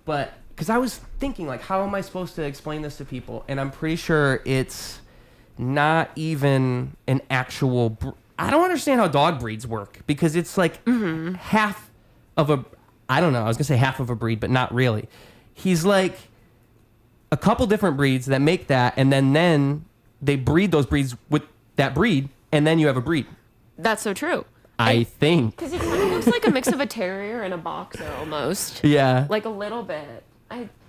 but because I was thinking, like, how am I supposed to explain this to people? And I'm pretty sure it's not even an actual... I don't understand how dog breeds work, because it's like half of a... I don't know. I was going to say half of a breed, but not really. He's like a couple different breeds that make that, and then they breed those breeds with that breed, and then you have a breed. That's so true. I think. Because it kind of looks like a mix of a terrier and a boxer almost. Yeah. Like a little bit.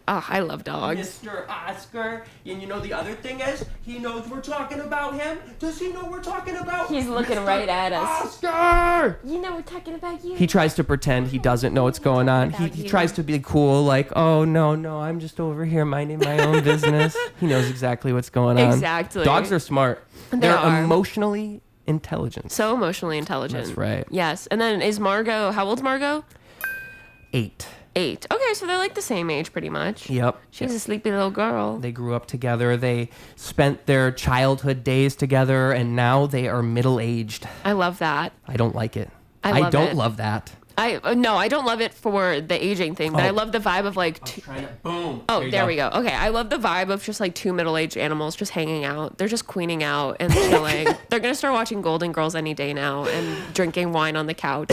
I love dogs. Mr. Oscar. And you know the other thing is, he knows we're talking about him. Does he know we're talking about He's looking Mr. right at us. Oscar! You know we're talking about you. He tries to pretend he doesn't know what's going on. He tries to be cool, like, oh, no, I'm just over here minding my own business. He knows exactly what's going on. Exactly. Dogs are smart. They're emotionally intelligent. So emotionally intelligent. That's right. Yes. And then is Margot, how old's Margot? 8. Okay, so they're like the same age pretty much. Yep. She's a sleepy little girl. They grew up together. They spent their childhood days together, and now they are middle-aged. I love that. I don't like it. I don't love that. No, I don't love it for the aging thing, but I love the vibe of like... Boom. Oh, there we go. Okay, I love the vibe of just like two middle-aged animals just hanging out. They're just queening out and chilling. They're going to start watching Golden Girls any day now and drinking wine on the couch.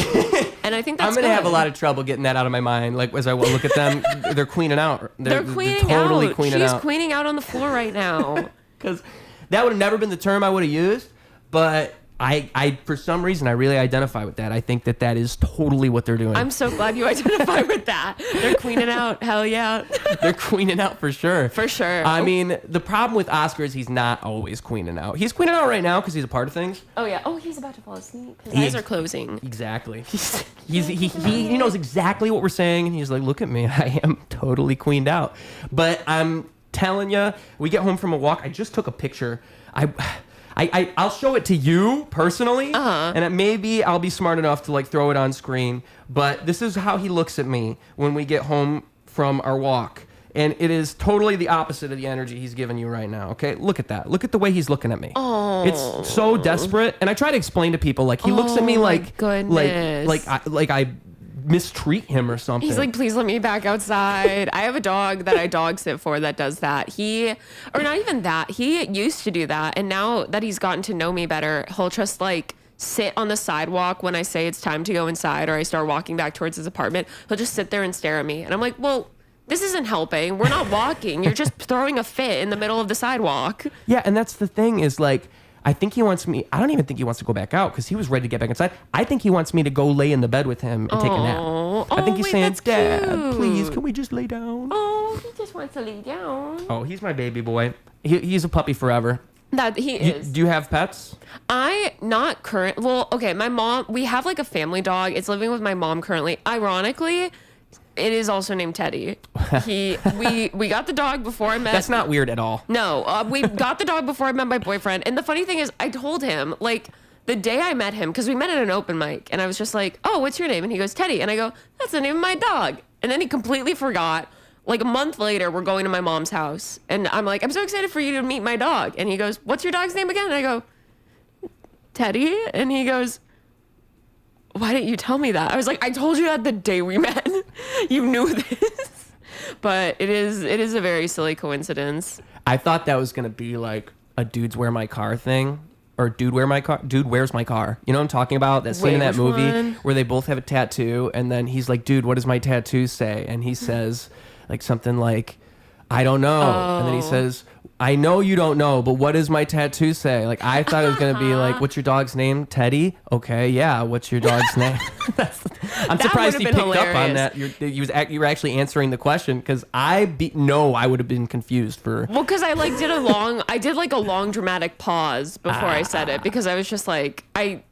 And I think that's I'm going to have a lot of trouble getting that out of my mind. Like, as I look at them, they're queening out. They're queening totally out. Queening She's out. queening out on the floor right now. Because that would have never been the term I would have used, but... I for some reason, I really identify with that. I think that is totally what they're doing. I'm so glad you identify with that. They're queening out. Hell yeah. They're queening out for sure. For sure. I mean, the problem with Oscar is he's not always queening out. He's queening out right now because he's a part of things. Oh, yeah. Oh, he's about to fall asleep. His eyes are closing. Exactly. He knows exactly what we're saying, and he's like, look at me. I am totally queened out. But I'm telling you, we get home from a walk. I just took a picture. I'll show it to you personally, and maybe I'll be smart enough to like throw it on screen. But this is how he looks at me when we get home from our walk, and it is totally the opposite of the energy he's giving you right now. Okay, look at that. Look at the way he's looking at me. Oh, it's so desperate. And I try to explain to people like he looks at me like I mistreat him or something. He's like, please let me back outside. I have a dog that I dog sit for that does that. Or not even that. He used to do that. And now that he's gotten to know me better, he'll just like sit on the sidewalk when I say it's time to go inside or I start walking back towards his apartment. He'll just sit there and stare at me. And I'm like, well, this isn't helping. We're not walking. You're just throwing a fit in the middle of the sidewalk. Yeah. And that's the thing is like, I think he wants me. I don't even think he wants to go back out because he was ready to get back inside. I think he wants me to go lay in the bed with him and take a nap. I think he's saying, Dad, please, can we just lay down? Oh, he just wants to lay down. Oh, he's my baby boy. He's a puppy forever. That he is. Do you have pets? Not current. Well, okay, my mom, we have like a family dog. It's living with my mom currently. Ironically, it is also named Teddy. We got the dog before I met. That's not weird at all. No, we got the dog before I met my boyfriend. And the funny thing is, I told him like the day I met him because we met at an open mic, and I was just like, "Oh, what's your name?" And he goes, "Teddy," and I go, "That's the name of my dog." And then he completely forgot. Like a month later, we're going to my mom's house, and I'm like, "I'm so excited for you to meet my dog." And he goes, "What's your dog's name again?" And I go, "Teddy," and he goes, "Why didn't you tell me that?" I was like, "I told you that the day we met. You knew this." But it is a very silly coincidence. I thought that was gonna be like a dudes wear my car thing, or dude wears my car. You know what I'm talking about? That scene in that movie where they both have a tattoo, and then he's like, "Dude, what does my tattoo say?" And he says like something like, "I don't know." And then he says, "I know you don't know, but what does my tattoo say?" Like, I thought it was going to be like, "What's your dog's name? Teddy?" Okay, yeah, what's your dog's name? I'm surprised he picked up on that. You were actually answering the question, because I would have been confused for... Well, because I did like a long dramatic pause before I said it, because I was just like,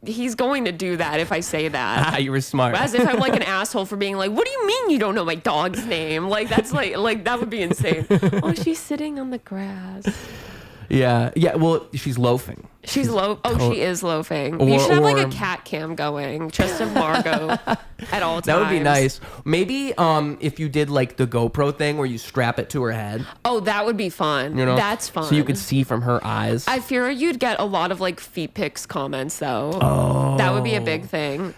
he's going to do that if I say that. You were smart. As if I'm like an asshole for being like, "What do you mean you don't know my dog's name?" Like, that's like that would be insane. Oh, she's sitting on the grass. Yeah. Well, she's loafing. She is loafing. You should have like a cat cam going, just of Margot at all times. That would be nice. Maybe if you did like the GoPro thing where you strap it to her head. Oh, that would be fun. You know? That's fun. So you could see from her eyes. I fear you'd get a lot of like feet pics comments though. Oh. That would be a big thing.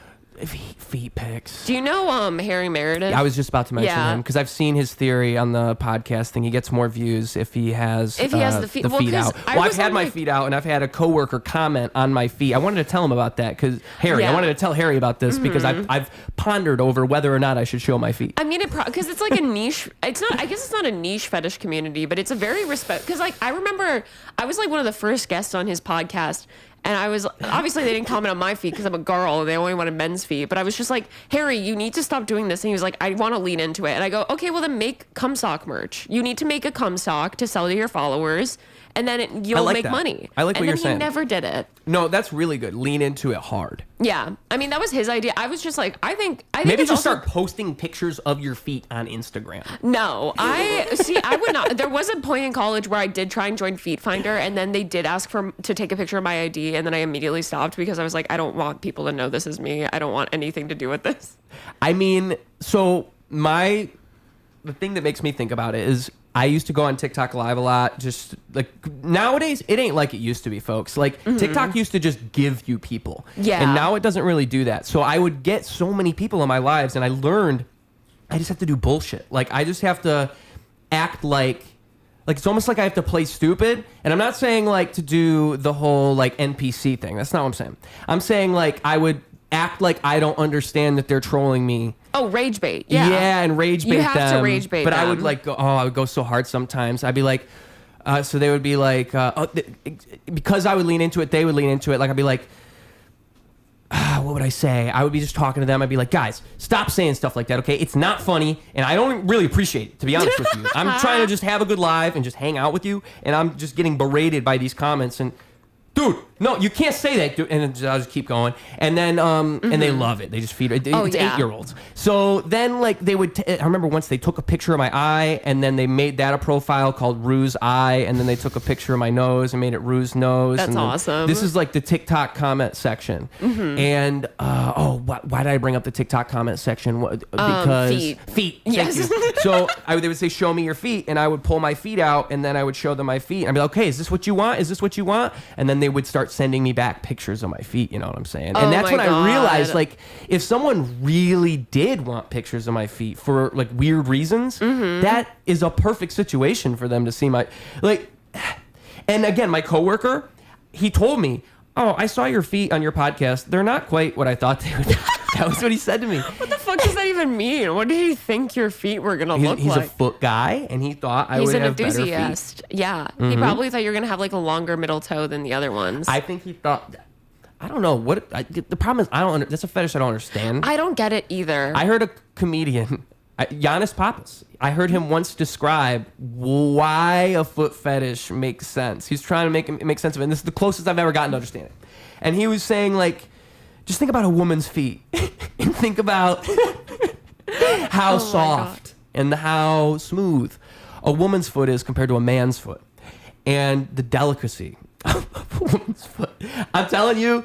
feet pics. Do you know Harry Meredith? I was just about to mention him because I've seen his theory on the podcast thing. He gets more views if he has the feet out. Well, I've had my feet out, and I've had a coworker comment on my feet. I wanted to tell him about that because I wanted to tell Harry about this because I've pondered over whether or not I should show my feet. I mean, because it's like a niche. It's not. I guess it's not a niche fetish community, but it's a very because like I remember I was like one of the first guests on his podcast. And I was, obviously they didn't comment on my feet because I'm a girl. They only wanted men's feet. But I was just like, Harry, you need to stop doing this. And he was like, I want to lean into it. And I go, okay, well then make cum sock merch. You need to make a cum sock to sell to your followers. And then you'll make money. I like what you're saying. And then he never did it. No, that's really good. Lean into it hard. Yeah. I mean, that was his idea. I was just like, I think maybe just start posting pictures of your feet on Instagram. No, I would not. There was a point in college where I did try and join Feet Finder, and then they did ask to take a picture of my ID, and then I immediately stopped because I was like, I don't want people to know this is me. I don't want anything to do with this. I mean, so the thing that makes me think about it is I used to go on TikTok Live a lot. Just like nowadays, it ain't like it used to be, folks. Like TikTok used to just give you people. Yeah. And now it doesn't really do that. So I would get so many people in my lives, and I learned I just have to do bullshit. Like I just have to act like it's almost like I have to play stupid. And I'm not saying like to do the whole like NPC thing. That's not what I'm saying. I'm saying like I would act like I don't understand that they're trolling me. Oh, rage bait. Yeah. Yeah, and rage bait them. You have to rage bait but them. I would like go, I would go so hard sometimes. I'd be like, so they would be like, because I would lean into it, they would lean into it. Like I'd be like, what would I say? I would be just talking to them. I'd be like, guys, stop saying stuff like that, okay? It's not funny, and I don't really appreciate it, to be honest with you. I'm trying to just have a good live and just hang out with you, and I'm just getting berated by these comments, and dude, no, you can't say that, dude. And I'll just keep going. And then, and they love it. They just feed it. It's 8-year-olds. So then, like, they would, I remember once they took a picture of my eye, and then they made that a profile called Ruse Eye, and then they took a picture of my nose and made it Ruse Nose. That's awesome. This is like the TikTok comment section. And, why did I bring up the TikTok comment section? Because feet. Yes. Thank you. So they would say, show me your feet, and I would pull my feet out, and then I would show them my feet. And I'd be like, okay, is this what you want? Is this what you want? And then they would start sending me back pictures of my feet, you know what I'm saying? And that's when I realized, like, if someone really did want pictures of my feet for, like, weird reasons, that is a perfect situation for them to see my, like, and again, my coworker, he told me, oh, I saw your feet on your podcast. They're not quite what I thought they would be. That was what he said to me. What the fuck does that even mean? What did he think your feet were going to look like? He's a foot guy, and he thought I would have better feet. He's an enthusiast. Yeah. He probably thought you were going to have like a longer middle toe than the other ones. I think he thought... I don't know. The problem is, that's a fetish I don't understand. I don't get it either. I heard a comedian, Giannis Pappas, I heard him once describe why a foot fetish makes sense. He's trying to make sense of it, and this is the closest I've ever gotten to understand it. And he was saying, like, just think about a woman's feet and think about how soft and how smooth a woman's foot is compared to a man's foot, and the delicacy of a woman's foot. I'm telling you,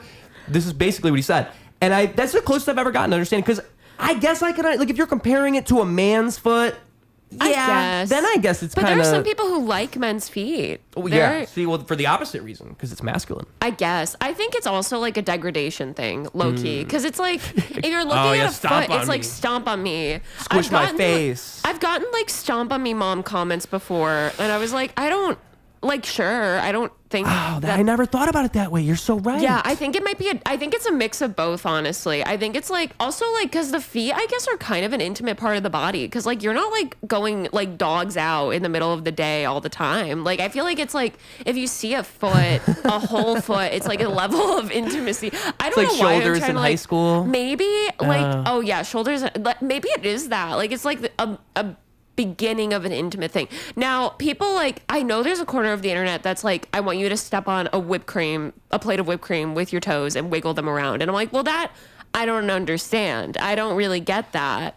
this is basically what he said, and that's the closest I've ever gotten to understanding, because I guess I could, like, if you're comparing it to a man's foot, then I guess it's kind of... But there are some people who like men's feet. Oh, yeah. See, well, for the opposite reason, because it's masculine. I guess. I think it's also like a degradation thing, low-key. Because it's like, if you're looking at a foot, it's like, stomp on me. Squish my face. I've gotten, like, stomp on me mom comments before, and I was like, I don't... Like, sure, I don't think... Oh, I never thought about it that way. You're so right. Yeah, I think it might be... I think it's a mix of both, honestly. I think it's, like... Also, like, because the feet, I guess, are kind of an intimate part of the body. Because, like, you're not, like, going, like, dogs out in the middle of the day all the time. Like, I feel like it's, like, if you see a foot, a whole foot, it's, like, a level of intimacy. I don't know why I'm trying to, like... shoulders in high school? Maybe, like... shoulders... Maybe it is that. Like, it's, like, a beginning of an intimate thing. Now, people, like, I know there's a corner of the internet that's like, I want you to step on a plate of whipped cream with your toes and wiggle them around. And I'm like, well, that I don't understand. I don't really get that.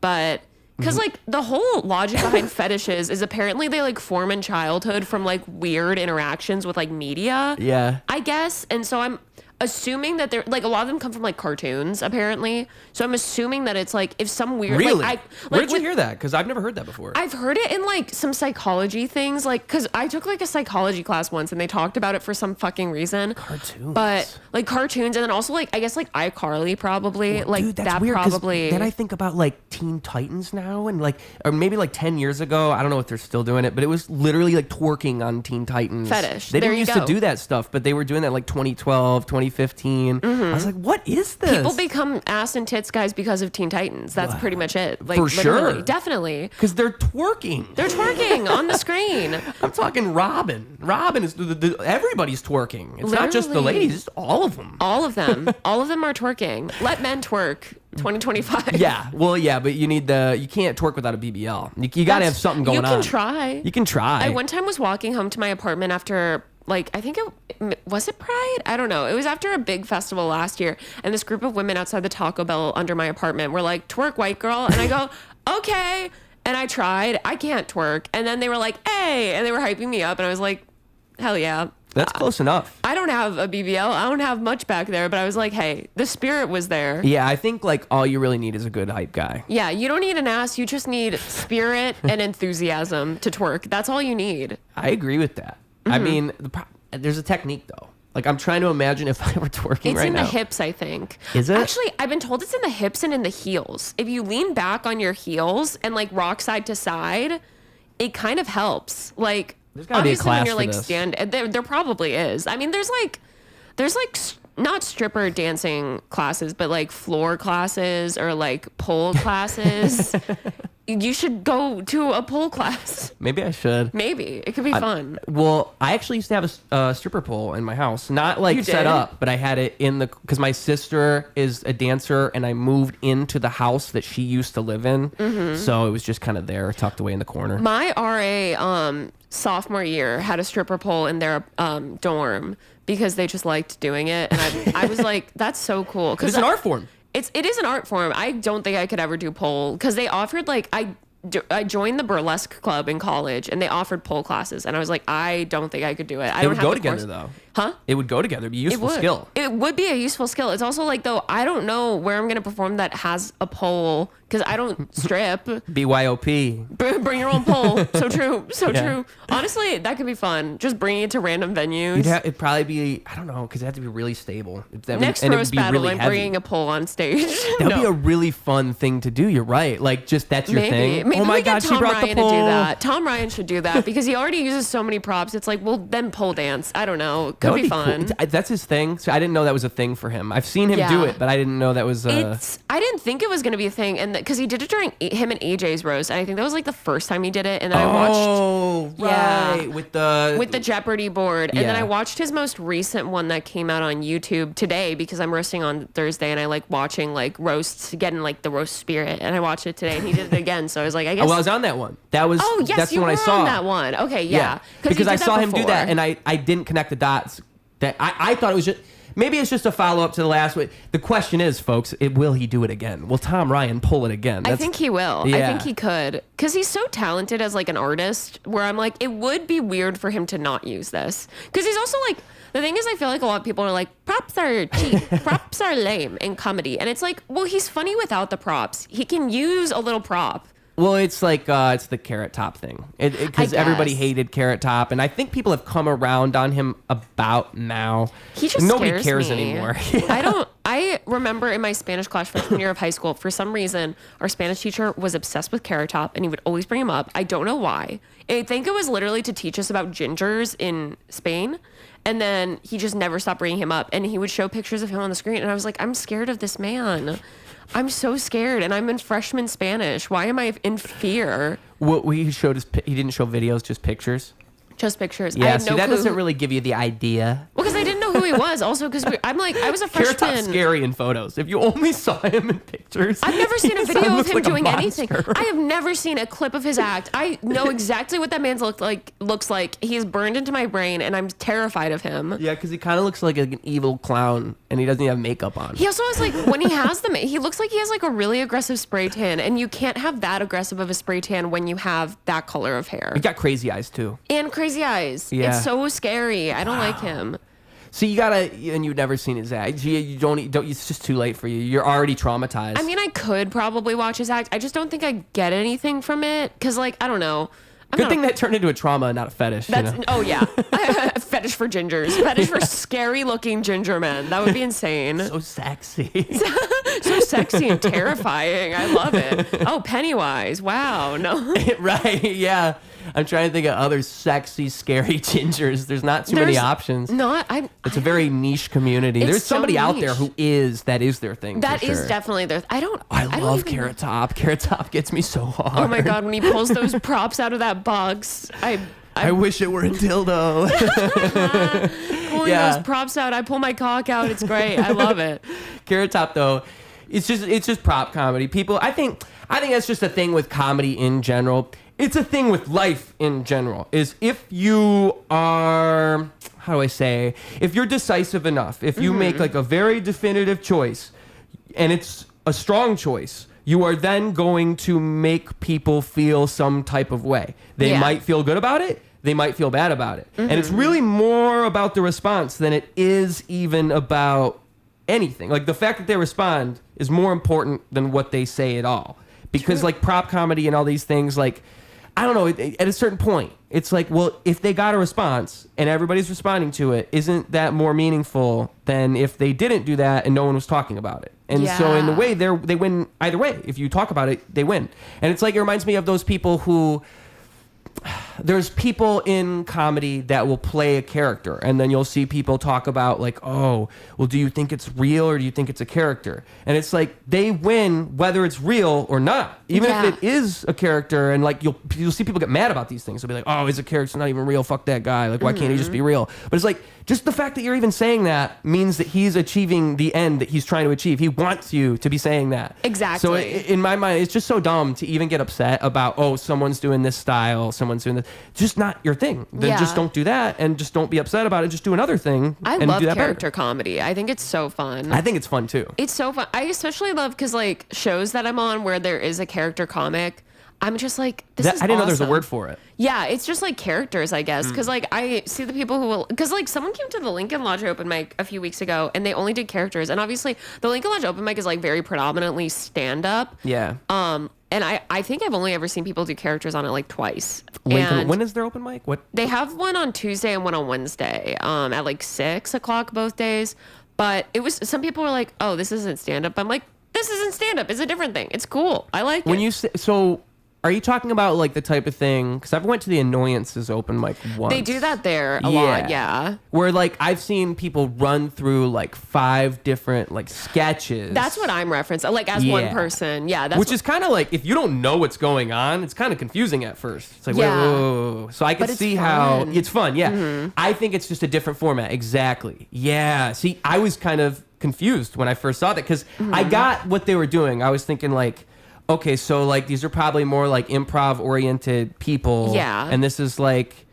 But because like the whole logic behind fetishes is apparently they like form in childhood from like weird interactions with like media. Yeah. I guess. And so assuming that they're like, a lot of them come from like cartoons apparently. So I'm assuming that it's like if some weird really like where did you hear that? Because I've never heard that before. I've heard it in like some psychology things, like because I took like a psychology class once and they talked about it for some fucking reason. Cartoons, but like cartoons, and then also like I guess like iCarly probably. Well, like dude, that's that weird, probably. Then I think about like Teen Titans now, and like or maybe like 10 years ago. I don't know if they're still doing it, but it was literally like twerking on Teen Titans. Fetish. They didn't used to do that stuff, but they were doing that like 2012, 2015. I was like, what is this? People become ass and tits guys because of Teen Titans. That's pretty much it. Like, for sure. Definitely. Because they're twerking. They're twerking on the screen. I'm talking Robin. Robin is everybody's twerking. It's not just the ladies, it's all of them. All of them. All of them are twerking. Let men twerk. 2025. Yeah. Well, yeah, but you can't twerk without a BBL. You got to have something going on. You can try. You can try. I one time was walking home to my apartment after, like, I think was it Pride? I don't know. It was after a big festival last year, and this group of women outside the Taco Bell under my apartment were like, twerk, white girl. And I go, okay. And I tried. I can't twerk. And then they were like, hey. And they were hyping me up. And I was like, hell yeah. That's close enough. I don't have a BBL. I don't have much back there, but I was like, hey, the spirit was there. Yeah, I think like all you really need is a good hype guy. Yeah, you don't need an ass. You just need spirit and enthusiasm to twerk. That's all you need. I agree with that. I mean, there's a technique though. Like I'm trying to imagine if I were twerking right now. It's in the hips, I think. Is it? Actually, I've been told it's in the hips and in the heels. If you lean back on your heels and like rock side to side, it kind of helps. Like, there's gotta be a class when you're for like this. there probably is. I mean, there's like not stripper dancing classes, but like floor classes or like pole classes. You should go to a pole class. Maybe I should. Maybe it could be fun. Well, I actually used to have a stripper pole in my house, not like set up, but I had it in because my sister is a dancer, and I moved into the house that she used to live in, so it was just kind of there, tucked away in the corner. My RA sophomore year had a stripper pole in their dorm because they just liked doing it, and I was like, that's so cool. It's an art form. It is an art form. I don't think I could ever do pole because they offered like I joined the burlesque club in college and they offered pole classes, and I was like, I don't think I could do it. It would go together though. Huh? It would go together. It'd be a useful skill. It would be a useful skill. It's also like though I don't know where I'm gonna perform that has a pole because I don't strip. BYOP. Bring your own pole. So true. So true. Honestly, that could be fun. Just bringing it to random venues. It'd probably be, I don't know, because it had to be really stable. Next roast battle, I'm bringing a pole on stage. That'd be a really fun thing to do. You're right. Like, just that's your thing. Maybe oh my God, Tom she brought Ryan the pole. To do that. Tom Ryan should do that because he already uses so many props. It's like, well, then pole dance. I don't know. Could be fun. Cool. That's his thing. So I didn't know that was a thing for him. I've seen him do it, but I didn't know that was. I didn't think it was going to be a thing, and because he did it during him and AJ's roast, and I think that was like the first time he did it. And then I watched. Oh, right. With the Jeopardy board, and then I watched his most recent one that came out on YouTube today because I'm roasting on Thursday, and I like watching like roasts, getting like the roast spirit, and I watched it today, and he did it again. So I was like, I guess. Oh, well, I was on that one. That was. Oh yes, that's you the one were I saw. on that one. Okay, yeah. Because I saw him do that, and I didn't connect the dots. That I thought it was just. Maybe it's just a follow-up to the last one. The question is, folks, will he do it again? Will Tom Ryan pull it again? I think he will. Yeah. I think he could. Because he's so talented as, like, an artist, where I'm like, it would be weird for him to not use this. Because he's also, like, the thing is, I feel like a lot of people are like, props are cheap. Props are lame in comedy. And it's like, well, he's funny without the props. He can use a little prop. Well, it's like it's the Carrot Top thing because everybody hated Carrot Top, and I think people have come around on him about now. He just nobody cares me. anymore. I remember in my Spanish class freshman year of high school, for some reason, our Spanish teacher was obsessed with Carrot Top, and he would always bring him up. I don't know why. I think it was literally to teach us about gingers in Spain. And then he just never stopped bringing him up, and he would show pictures of him on the screen, and I was like, I'm scared of this man. I'm so scared, and I'm in freshman Spanish. Why am I in fear? What he showed us, he didn't show videos, just pictures. Just pictures. Yeah, see, that doesn't really give you the idea. Well, because I didn't know who he was. Also, because I was a freshman. Carrot Top's scary in photos. If you only saw him in pictures. I've never seen a video of him doing anything. I have never seen a clip of his act. I know exactly what that man's looks like. He's burned into my brain, and I'm terrified of him. Yeah, because he kind of looks like an evil clown, and he doesn't even have makeup on. He also has, like, when he has he looks like he has, like, a really aggressive spray tan, and you can't have that aggressive of a spray tan when you have that color of hair. He got crazy eyes, too. And crazy eyes. Yeah. It's so scary. I don't like him. See, you gotta, and you've never seen his act. You don't. It's just too late for you. You're already traumatized. I mean, I could probably watch his act. I just don't think I get anything from it because, like, I don't know. Good thing that turned into a trauma and not a fetish. That's, you know? Oh yeah, fetish for gingers, fetish for scary looking ginger men. That would be insane. So sexy, so sexy and terrifying. I love it. Oh, Pennywise. Wow. No. Right? Yeah. I'm trying to think of other sexy, scary gingers. There's not too many options. It's a very niche community. There's somebody out there who that is their thing. That is definitely their. I love Carrot Top. Carrot Top gets me so hard. Oh my god, when he pulls those props out of that box, I wish it were a dildo. Pulling those props out, I pull my cock out. It's great. I love it. Carrot Top though, it's just prop comedy. People, I think that's just a thing with comedy in general. It's a thing with life in general, is if you are, if you're decisive enough, if you make like a very definitive choice and it's a strong choice, you are then going to make people feel some type of way. They might feel good about it. They might feel bad about it. And it's really more about the response than it is even about anything. Like the fact that they respond is more important than what they say at all. Because like prop comedy and all these things, like, I don't know, at a certain point, it's like, well, if they got a response and everybody's responding to it, isn't that more meaningful than if they didn't do that and no one was talking about it? And so in a way, they win either way. If you talk about it, they win. And it's like, it reminds me of those people who... There's people in comedy that will play a character, and then you'll see people talk about like, oh, well, do you think it's real or do you think it's a character? And it's like they win whether it's real or not, even if it is a character. And like you'll see people get mad about these things. They'll be like, oh, it's a character, it's not even real. Fuck that guy. Like, why can't he just be real? But it's like just the fact that you're even saying that means that he's achieving the end that he's trying to achieve. He wants you to be saying that. Exactly. So in my mind, it's just so dumb to even get upset about, oh, someone's doing this style, someone's doing this. Just not your thing. Then just don't do that, and just don't be upset about it. Just do another thing. I love character comedy. I think it's so fun. I think it's fun too. It's so fun. I especially love because like shows that I'm on where there is a character comic, I'm just like, this is I didn't know awesome. there's a word for it. Yeah, it's just like characters, I guess. Because like I see the people who will, because like someone came to the Lincoln Lodge open mic a few weeks ago and they only did characters. And obviously the Lincoln Lodge open mic is like very predominantly stand up. Yeah. And I think I've only ever seen people do characters on it like twice. Lincoln, when is their open mic? What? They have one on Tuesday and one on Wednesday at like 6 o'clock both days. But it was, some people were like, oh, this isn't stand up. I'm like, this isn't stand up. It's a different thing. It's cool. I like it. When you say, so are you talking about like the type of thing? Because I've went to the Annoyance's open mic once. They do that there a lot, yeah. Where like I've seen people run through like 5 different like sketches. That's what I'm referencing. Like as one person, yeah. Which is kind of like if you don't know what's going on, it's kind of confusing at first. It's like whoa. So I can see how it's fun. Yeah, I think it's just a different format. Exactly. Yeah. See, I was kind of confused when I first saw that because I got what they were doing. I was thinking like, okay, so like these are probably more like improv oriented people. Yeah. And this is like,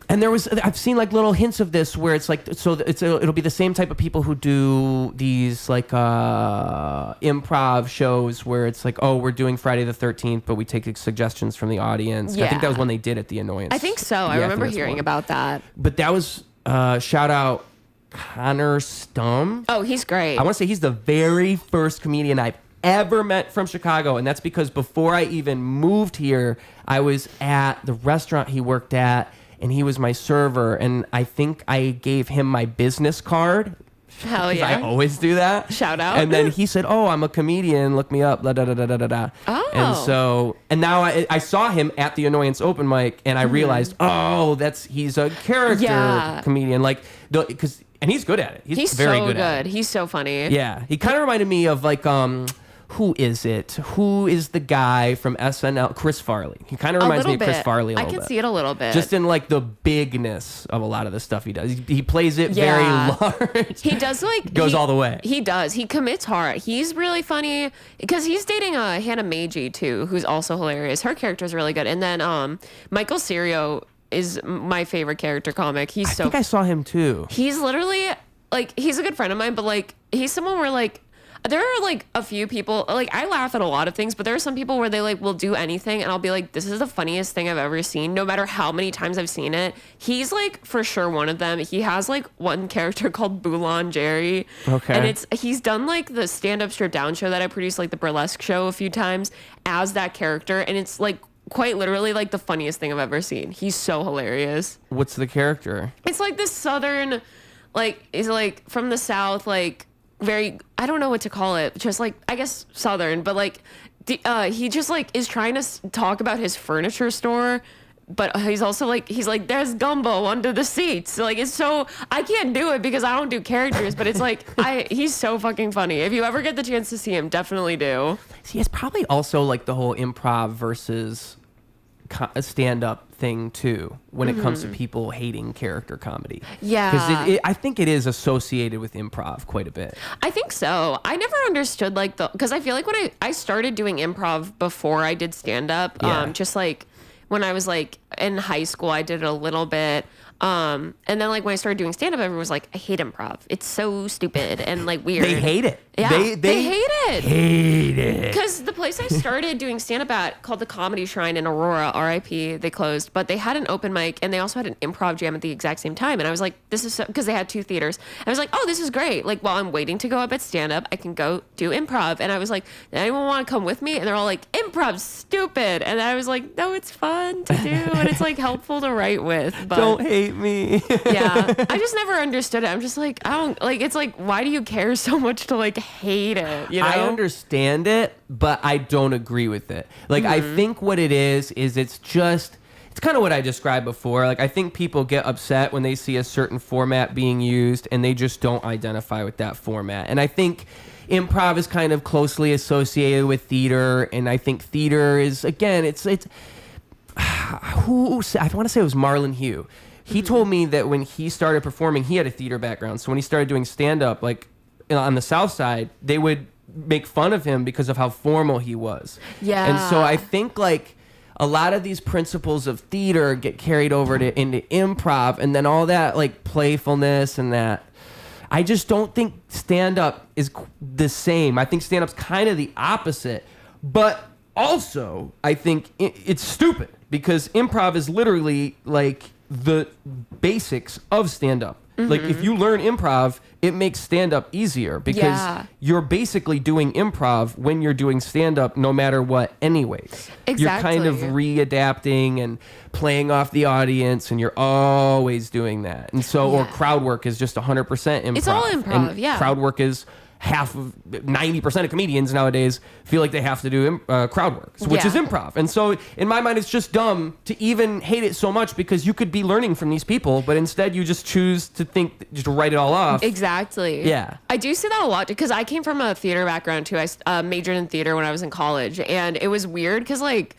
and I've seen like little hints of this where it's like, so it'll be the same type of people who do these like improv shows where it's like, oh, we're doing Friday the 13th, but we take suggestions from the audience. Yeah. I think that was one they did at the Annoyance. I think so. I remember hearing about that. But that was, shout out Connor Stum. Oh, he's great. I want to say he's the very first comedian I've ever met from Chicago, and that's because before I even moved here, I was at the restaurant he worked at, and he was my server, and I think I gave him my business card. Hell yeah. I always do that. Shout out. And then he said, oh, I'm a comedian, look me up, da da da da da da. Oh. And now I saw him at the Annoyance open mic, and I realized, oh, he's a character comedian, like, because, and he's good at it. He's very so good at it. He's so funny. Yeah. He kind of reminded me of like, who is it? Who is the guy from SNL? Chris Farley. He kind of reminds me of Chris Farley a little bit. I can see it a little bit. Just in like the bigness of a lot of the stuff he does. He plays it very large. He does like... Goes all the way. He does. He commits hard. He's really funny because he's dating Hannah Meiji too, who's also hilarious. Her character's really good. And then Michael Serio is my favorite character comic. I think I saw him too. He's literally like, he's a good friend of mine, but like he's someone where like, there are like a few people, like I laugh at a lot of things, but there are some people where they like will do anything and I'll be like, this is the funniest thing I've ever seen, no matter how many times I've seen it. He's like for sure one of them. He has like one character called Boulon Jerry. Okay. And he's done like the Standup Strip Down show that I produced, like the burlesque show a few times as that character. And it's like quite literally like the funniest thing I've ever seen. He's so hilarious. What's the character? It's like this southern, like, is like from the South, like, very, I don't know what to call it, just like I guess southern, but like he just like is trying to talk about his furniture store, but he's also like, he's like, there's gumbo under the seats. Like, it's so, I can't do it because I don't do characters, but it's like he's so fucking funny. If you ever get the chance to see him, definitely do. See, it's probably also like the whole improv versus stand-up thing too when it comes to people hating character comedy. Yeah, because I think it is associated with improv quite a bit. I think so. I never understood like because I feel like when I started doing improv before I did stand-up, just like when I was like in high school, I did it a little bit. And then like when I started doing stand-up, everyone was like, I hate improv. It's so stupid and like weird. They hate it. Yeah, they hate it. Hate it. Because the place I started doing stand-up at, called the Comedy Shrine in Aurora, RIP, they closed, but they had an open mic and they also had an improv jam at the exact same time. And I was like, this is so, because they had two theaters. I was like, oh, this is great. Like while I'm waiting to go up at stand-up, I can go do improv. And I was like, does anyone want to come with me? And they're all like, improv's stupid. And I was like, no, it's fun to do. And it's like helpful to write with. But don't hate me. yeah, I just never understood it. I'm just like, I don't like, it's like, why do you care so much to like hate it? You know? I understand it, but I don't agree with it. Like, I think what it is it's just, it's kind of what I described before. Like, I think people get upset when they see a certain format being used and they just don't identify with that format. And I think improv is kind of closely associated with theater, and I think theater is, again, it's who, I want to say it was Marlon Hugh. He told me that when he started performing, he had a theater background. So when he started doing stand-up, like on the South Side, they would make fun of him because of how formal he was. Yeah. And so I think like a lot of these principles of theater get carried over into improv, and then all that like playfulness and that. I just don't think stand-up is the same. I think stand-up's kind of the opposite. But also, I think it's stupid because improv is literally like the basics of stand-up. Like if you learn improv, it makes stand-up easier because you're basically doing improv when you're doing stand-up no matter what anyways. Exactly. You're kind of readapting and playing off the audience, and you're always doing that. And so, or crowd work is just 100% improv. It's all improv, and crowd work is 90% of comedians nowadays feel like they have to do crowd work, which is improv. And so in my mind, it's just dumb to even hate it so much because you could be learning from these people, but instead you just choose to think, just to write it all off. Exactly. Yeah. I do see that a lot because I came from a theater background too. I majored in theater when I was in college, and it was weird because like,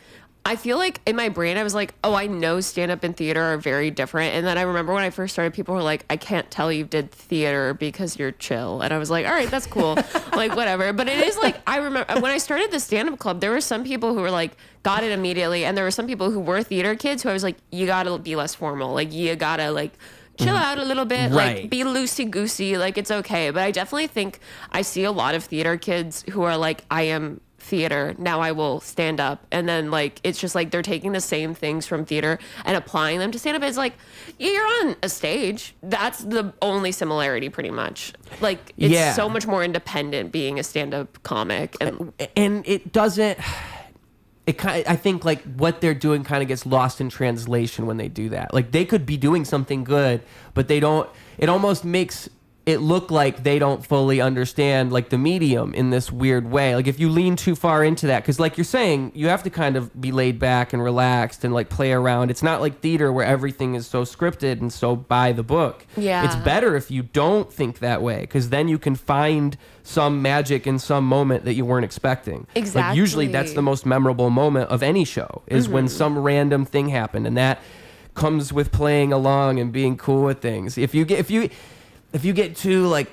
I feel like in my brain, I was like, oh, I know stand-up and theater are very different. And then I remember when I first started, people were like, I can't tell you did theater because you're chill. And I was like, all right, that's cool. Like, whatever. But it is like, I remember when I started the stand-up club, there were some people who were like, got it immediately. And there were some people who were theater kids who I was like, you gotta be less formal. Like, you gotta like chill out a little bit, right. Like be loosey-goosey. Like, it's okay. But I definitely think I see a lot of theater kids who are like, I am theater, now I will stand up, and then like it's just like they're taking the same things from theater and applying them to stand up. It's like you're on a stage, that's the only similarity pretty much. Like it's so much more independent being a stand-up comic, and it doesn't, it kind of, I think like what they're doing kind of gets lost in translation when they do that. Like they could be doing something good, but they don't, it almost makes it look like they don't fully understand like the medium in this weird way. Like if you lean too far into that, because like you're saying, you have to kind of be laid back and relaxed and like play around. It's not like theater where everything is so scripted and so by the book. Yeah. It's better if you don't think that way, because then you can find some magic in some moment that you weren't expecting. Exactly. Like usually that's the most memorable moment of any show is when some random thing happened, and that comes with playing along and being cool with things. If you get too like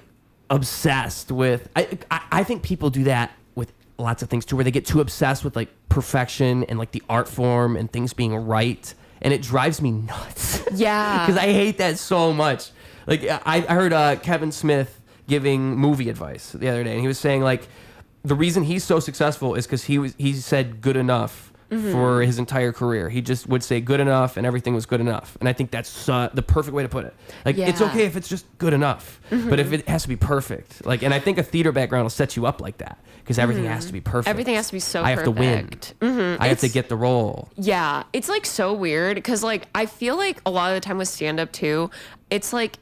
obsessed with, I think people do that with lots of things too, where they get too obsessed with like perfection and like the art form and things being right, and it drives me nuts. Yeah, because I hate that so much. Like I heard Kevin Smith giving movie advice the other day, and he was saying like the reason he's so successful is because he said good enough for his entire career. He just would say good enough, and everything was good enough. And I think that's the perfect way to put it. Like it's okay if it's just good enough, but if it has to be perfect, like, and I think a theater background will set you up like that because everything has to be perfect. Everything has to be so I perfect. have to win. I have to get the role. Yeah, it's like so weird because like I feel like a lot of the time with stand-up too, it's like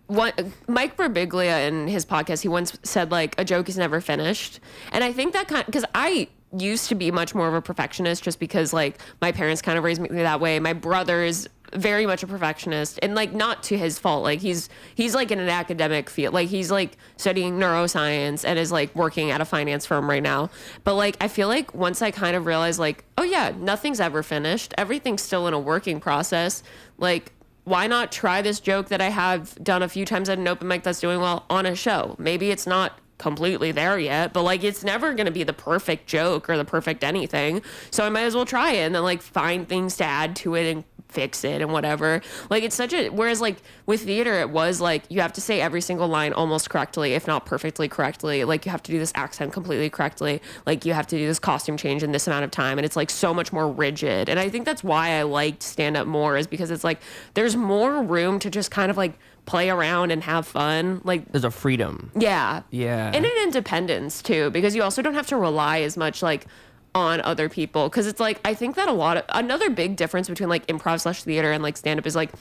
Mike Birbiglia in his podcast, he once said like a joke is never finished, and I think that because I used to be much more of a perfectionist just because like my parents kind of raised me that way. My brother is very much a perfectionist, and like not to his fault. Like he's like in an academic field, like he's like studying neuroscience and is like working at a finance firm right now. But like I feel like once I kind of realized like, oh yeah, nothing's ever finished, everything's still in a working process, like why not try this joke that I have done a few times at an open mic that's doing well on a show? Maybe it's not completely there yet, but like it's never going to be the perfect joke or the perfect anything, so I might as well try it and then like find things to add to it and fix it and whatever. Like it's such a, whereas like with theater it was like you have to say every single line almost correctly, if not perfectly correctly. Like you have to do this accent completely correctly, like you have to do this costume change in this amount of time, and it's like so much more rigid. And I think that's why I liked stand up more, is because it's like there's more room to just kind of like play around and have fun. Like there's a freedom. Yeah. And an independence too, because you also don't have to rely as much like on other people, because it's like I think that another big difference between like improv / theater and like stand-up is like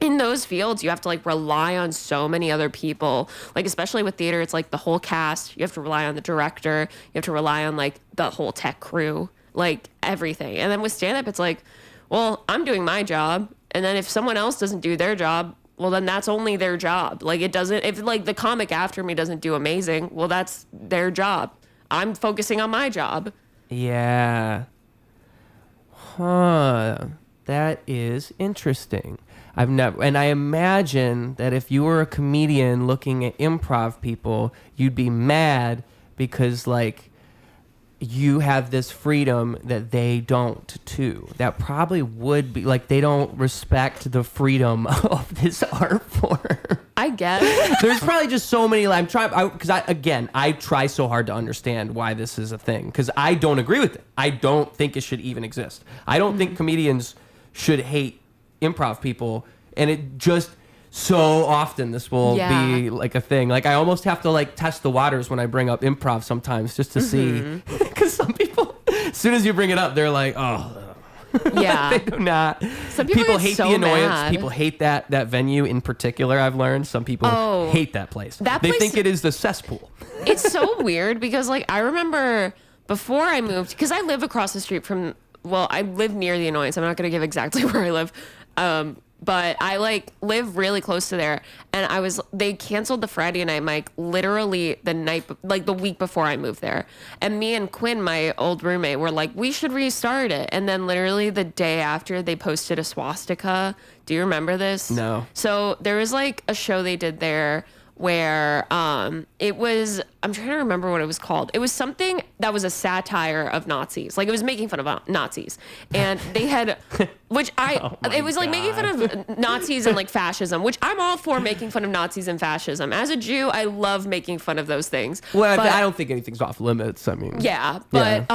in those fields you have to like rely on so many other people. Like especially with theater, it's like the whole cast, you have to rely on the director, you have to rely on like the whole tech crew, like everything. And then with stand-up it's like, well, I'm doing my job, and then if someone else doesn't do their job, well then that's only their job. Like it doesn't, if like the comic after me doesn't do amazing, well that's their job. I'm focusing on my job. Yeah. Huh. That is interesting. And I imagine that if you were a comedian looking at improv people, you'd be mad because like you have this freedom that they don't too. That probably would be like they don't respect the freedom of this art form. I guess. There's probably just so many. I try so hard to understand why this is a thing, because I don't agree with it. I don't think it should even exist. I don't think comedians should hate improv people, and it just so often this will be like a thing. Like I almost have to like test the waters when I bring up improv sometimes just to see, because some people, as soon as you bring it up, they're like, oh. Yeah. They do not. Some people hate so the Annoyance. mad. People hate that venue in particular, I've learned. Some people hate that place. They think it is the cesspool. It's so weird because like I remember before I moved, because I live across the street from, well, I live near the Annoyance. I'm not going to give exactly where I live. But I like live really close to there, and they canceled the Friday night mic literally the week before I moved there. And me and Quinn, my old roommate, were like, we should restart it. And then literally the day after, they posted a swastika. Do you remember this? No. So there was like a show they did there where it was, I'm trying to remember what it was called. It was something that was a satire of Nazis. Like it was making fun of Nazis. And they had, which it was like making fun of Nazis and like fascism, which I'm all for making fun of Nazis and fascism. As a Jew, I love making fun of those things. Well, I don't think anything's off limits. I mean. Yeah, but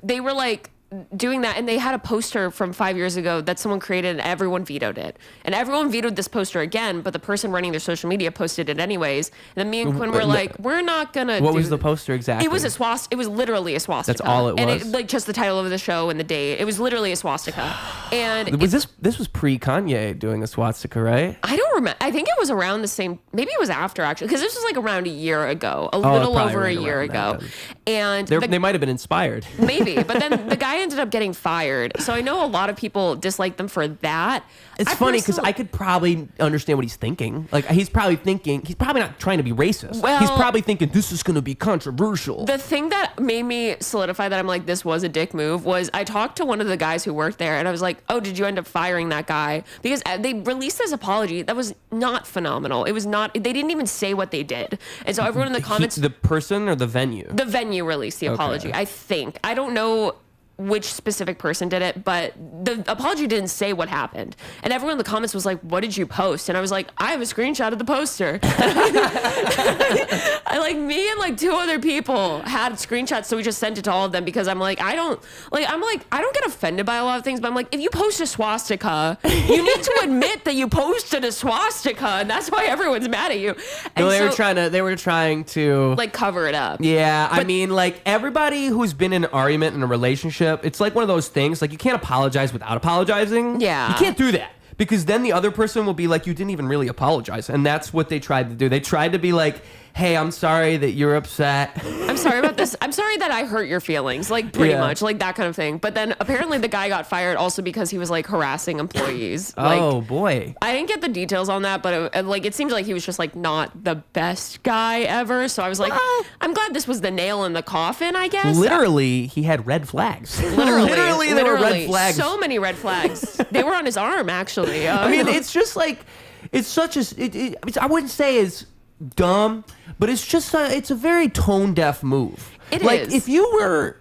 they were like, doing that, and they had a poster from 5 years ago that someone created and everyone vetoed it, and everyone vetoed this poster again, but the person running their social media posted it anyways. And then me and Quinn were like, we're not gonna what was the poster exactly? It was a swastika. It was literally a swastika. That's all it was? And it, like just the title of the show and the date, it was literally a swastika. And this was pre-Kanye doing a swastika, right? I don't remember. I think it was around the same, maybe it was after actually, because this was like around a year ago, a little over a year ago. And they might have been inspired. Maybe, but then the guy ended up getting fired. So I know a lot of people dislike them for that. It's funny because I could probably understand what he's thinking. Like he's probably not trying to be racist. Well, he's probably thinking this is going to be controversial. The thing that made me solidify that I'm like, this was a dick move, was I talked to one of the guys who worked there, and I was like, oh, did you end up firing that guy? Because they released this apology that was not phenomenal. It was not, they didn't even say what they did. And so everyone in the comments... The person or the venue? The venue released the apology, I think. I don't know which specific person did it, but the apology didn't say what happened. And everyone in the comments was like, what did you post? And I was like, I have a screenshot of the poster. I like, me and like 2 other people had screenshots, so we just sent it to all of them because I'm like, I don't get offended by a lot of things, but I'm like, if you post a swastika, you need to admit that you posted a swastika, and that's why everyone's mad at you. And no, they were trying to like cover it up. Yeah, but, I mean, like, everybody who's been in an argument in a relationship, it's like one of those things, like, you can't apologize without apologizing. Yeah. You can't do that. Because then the other person will be like, you didn't even really apologize. And that's what they tried to do. They tried to be like, hey, I'm sorry that you're upset. I'm sorry about this. I'm sorry that I hurt your feelings. Like, pretty much. Like, that kind of thing. But then apparently the guy got fired also because he was, like, harassing employees. Oh, like, boy. I didn't get the details on that, but, it seemed like he was just, like, not the best guy ever. So I was like, I'm glad this was the nail in the coffin, I guess. Literally, he had red flags. Literally, there were red flags. So many red flags. They were on his arm, actually. I mean, it's just, like, it's such a... I wouldn't say it's dumb, but it's just it's a very tone deaf move. It like, is. If you were,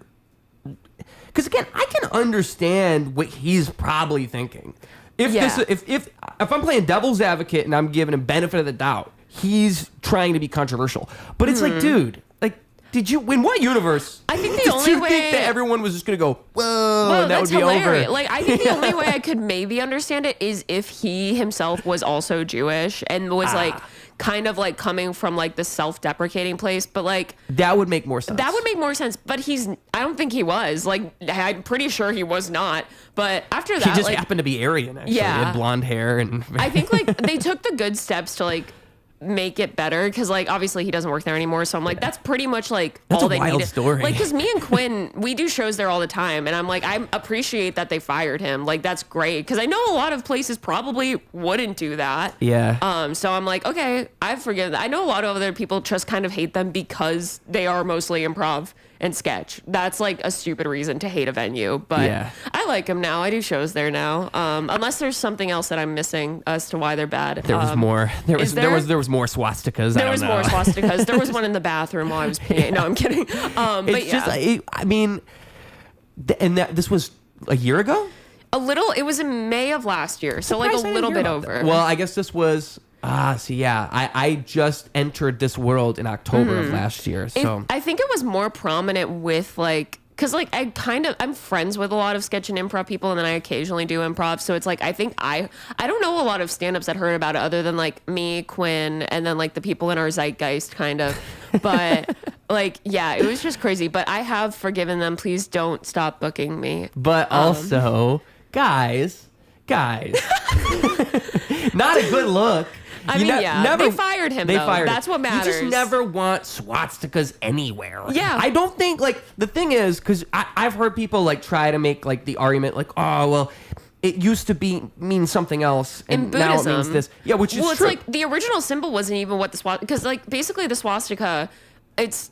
because again, I can understand what he's probably thinking. If I'm playing devil's advocate and I'm giving him benefit of the doubt, he's trying to be controversial. But it's like, dude, like, did you, in what universe? I think the did only you way think that everyone was just gonna go, whoa, and that would be hilarious. over? Like, I think the only way I could maybe understand it is if he himself was also Jewish and was like kind of like coming from like the self-deprecating place, but like that would make more sense. That would make more sense, but I don't think he was. Like, I'm pretty sure he was not. But after that, he just like, happened to be Aryan, actually. Yeah. He had blonde hair and I think like they took the good steps to like make it better, because like obviously he doesn't work there anymore, so I'm like, that's pretty much like that's all they wild needed. Story. Like, because me and Quinn, we do shows there all the time, and I'm like, I appreciate that they fired him. Like, that's great, because I know a lot of places probably wouldn't do that. Yeah. So I'm like, okay, I've forgiven. I know a lot of other people just kind of hate them because they are mostly improv and sketch. That's like a stupid reason to hate a venue, but Yeah. I like them now. I do shows there now. Unless there's something else that I'm missing as to why they're bad. There was more. There was more swastikas. There was more swastikas. There was one in the bathroom while I was peeing. No, I'm kidding. But it's just, I mean, and this was a year ago? A little. It was in May of last year, so like a little bit over. Well, I guess this was. I just entered this world in October of last year. So I think it was more prominent with like, because like I'm friends with a lot of sketch and improv people, and then I occasionally do improv. So it's like, I think I don't know a lot of stand-ups that heard about it other than like me, Quinn, and then like the people in our zeitgeist kind of. But like, yeah, it was just crazy. But I have forgiven them. Please don't stop booking me. But also, guys, not a good look. I mean, they fired him, though. That's what matters. You just never want swastikas anywhere. Yeah. I don't think, like, the thing is, because I've heard people, like, try to make, like, the argument, like, oh, well, it used to mean something else, and now it means this. Yeah, which is true. Well, it's like, the original symbol wasn't even what the swastika, because, like, basically the swastika, it's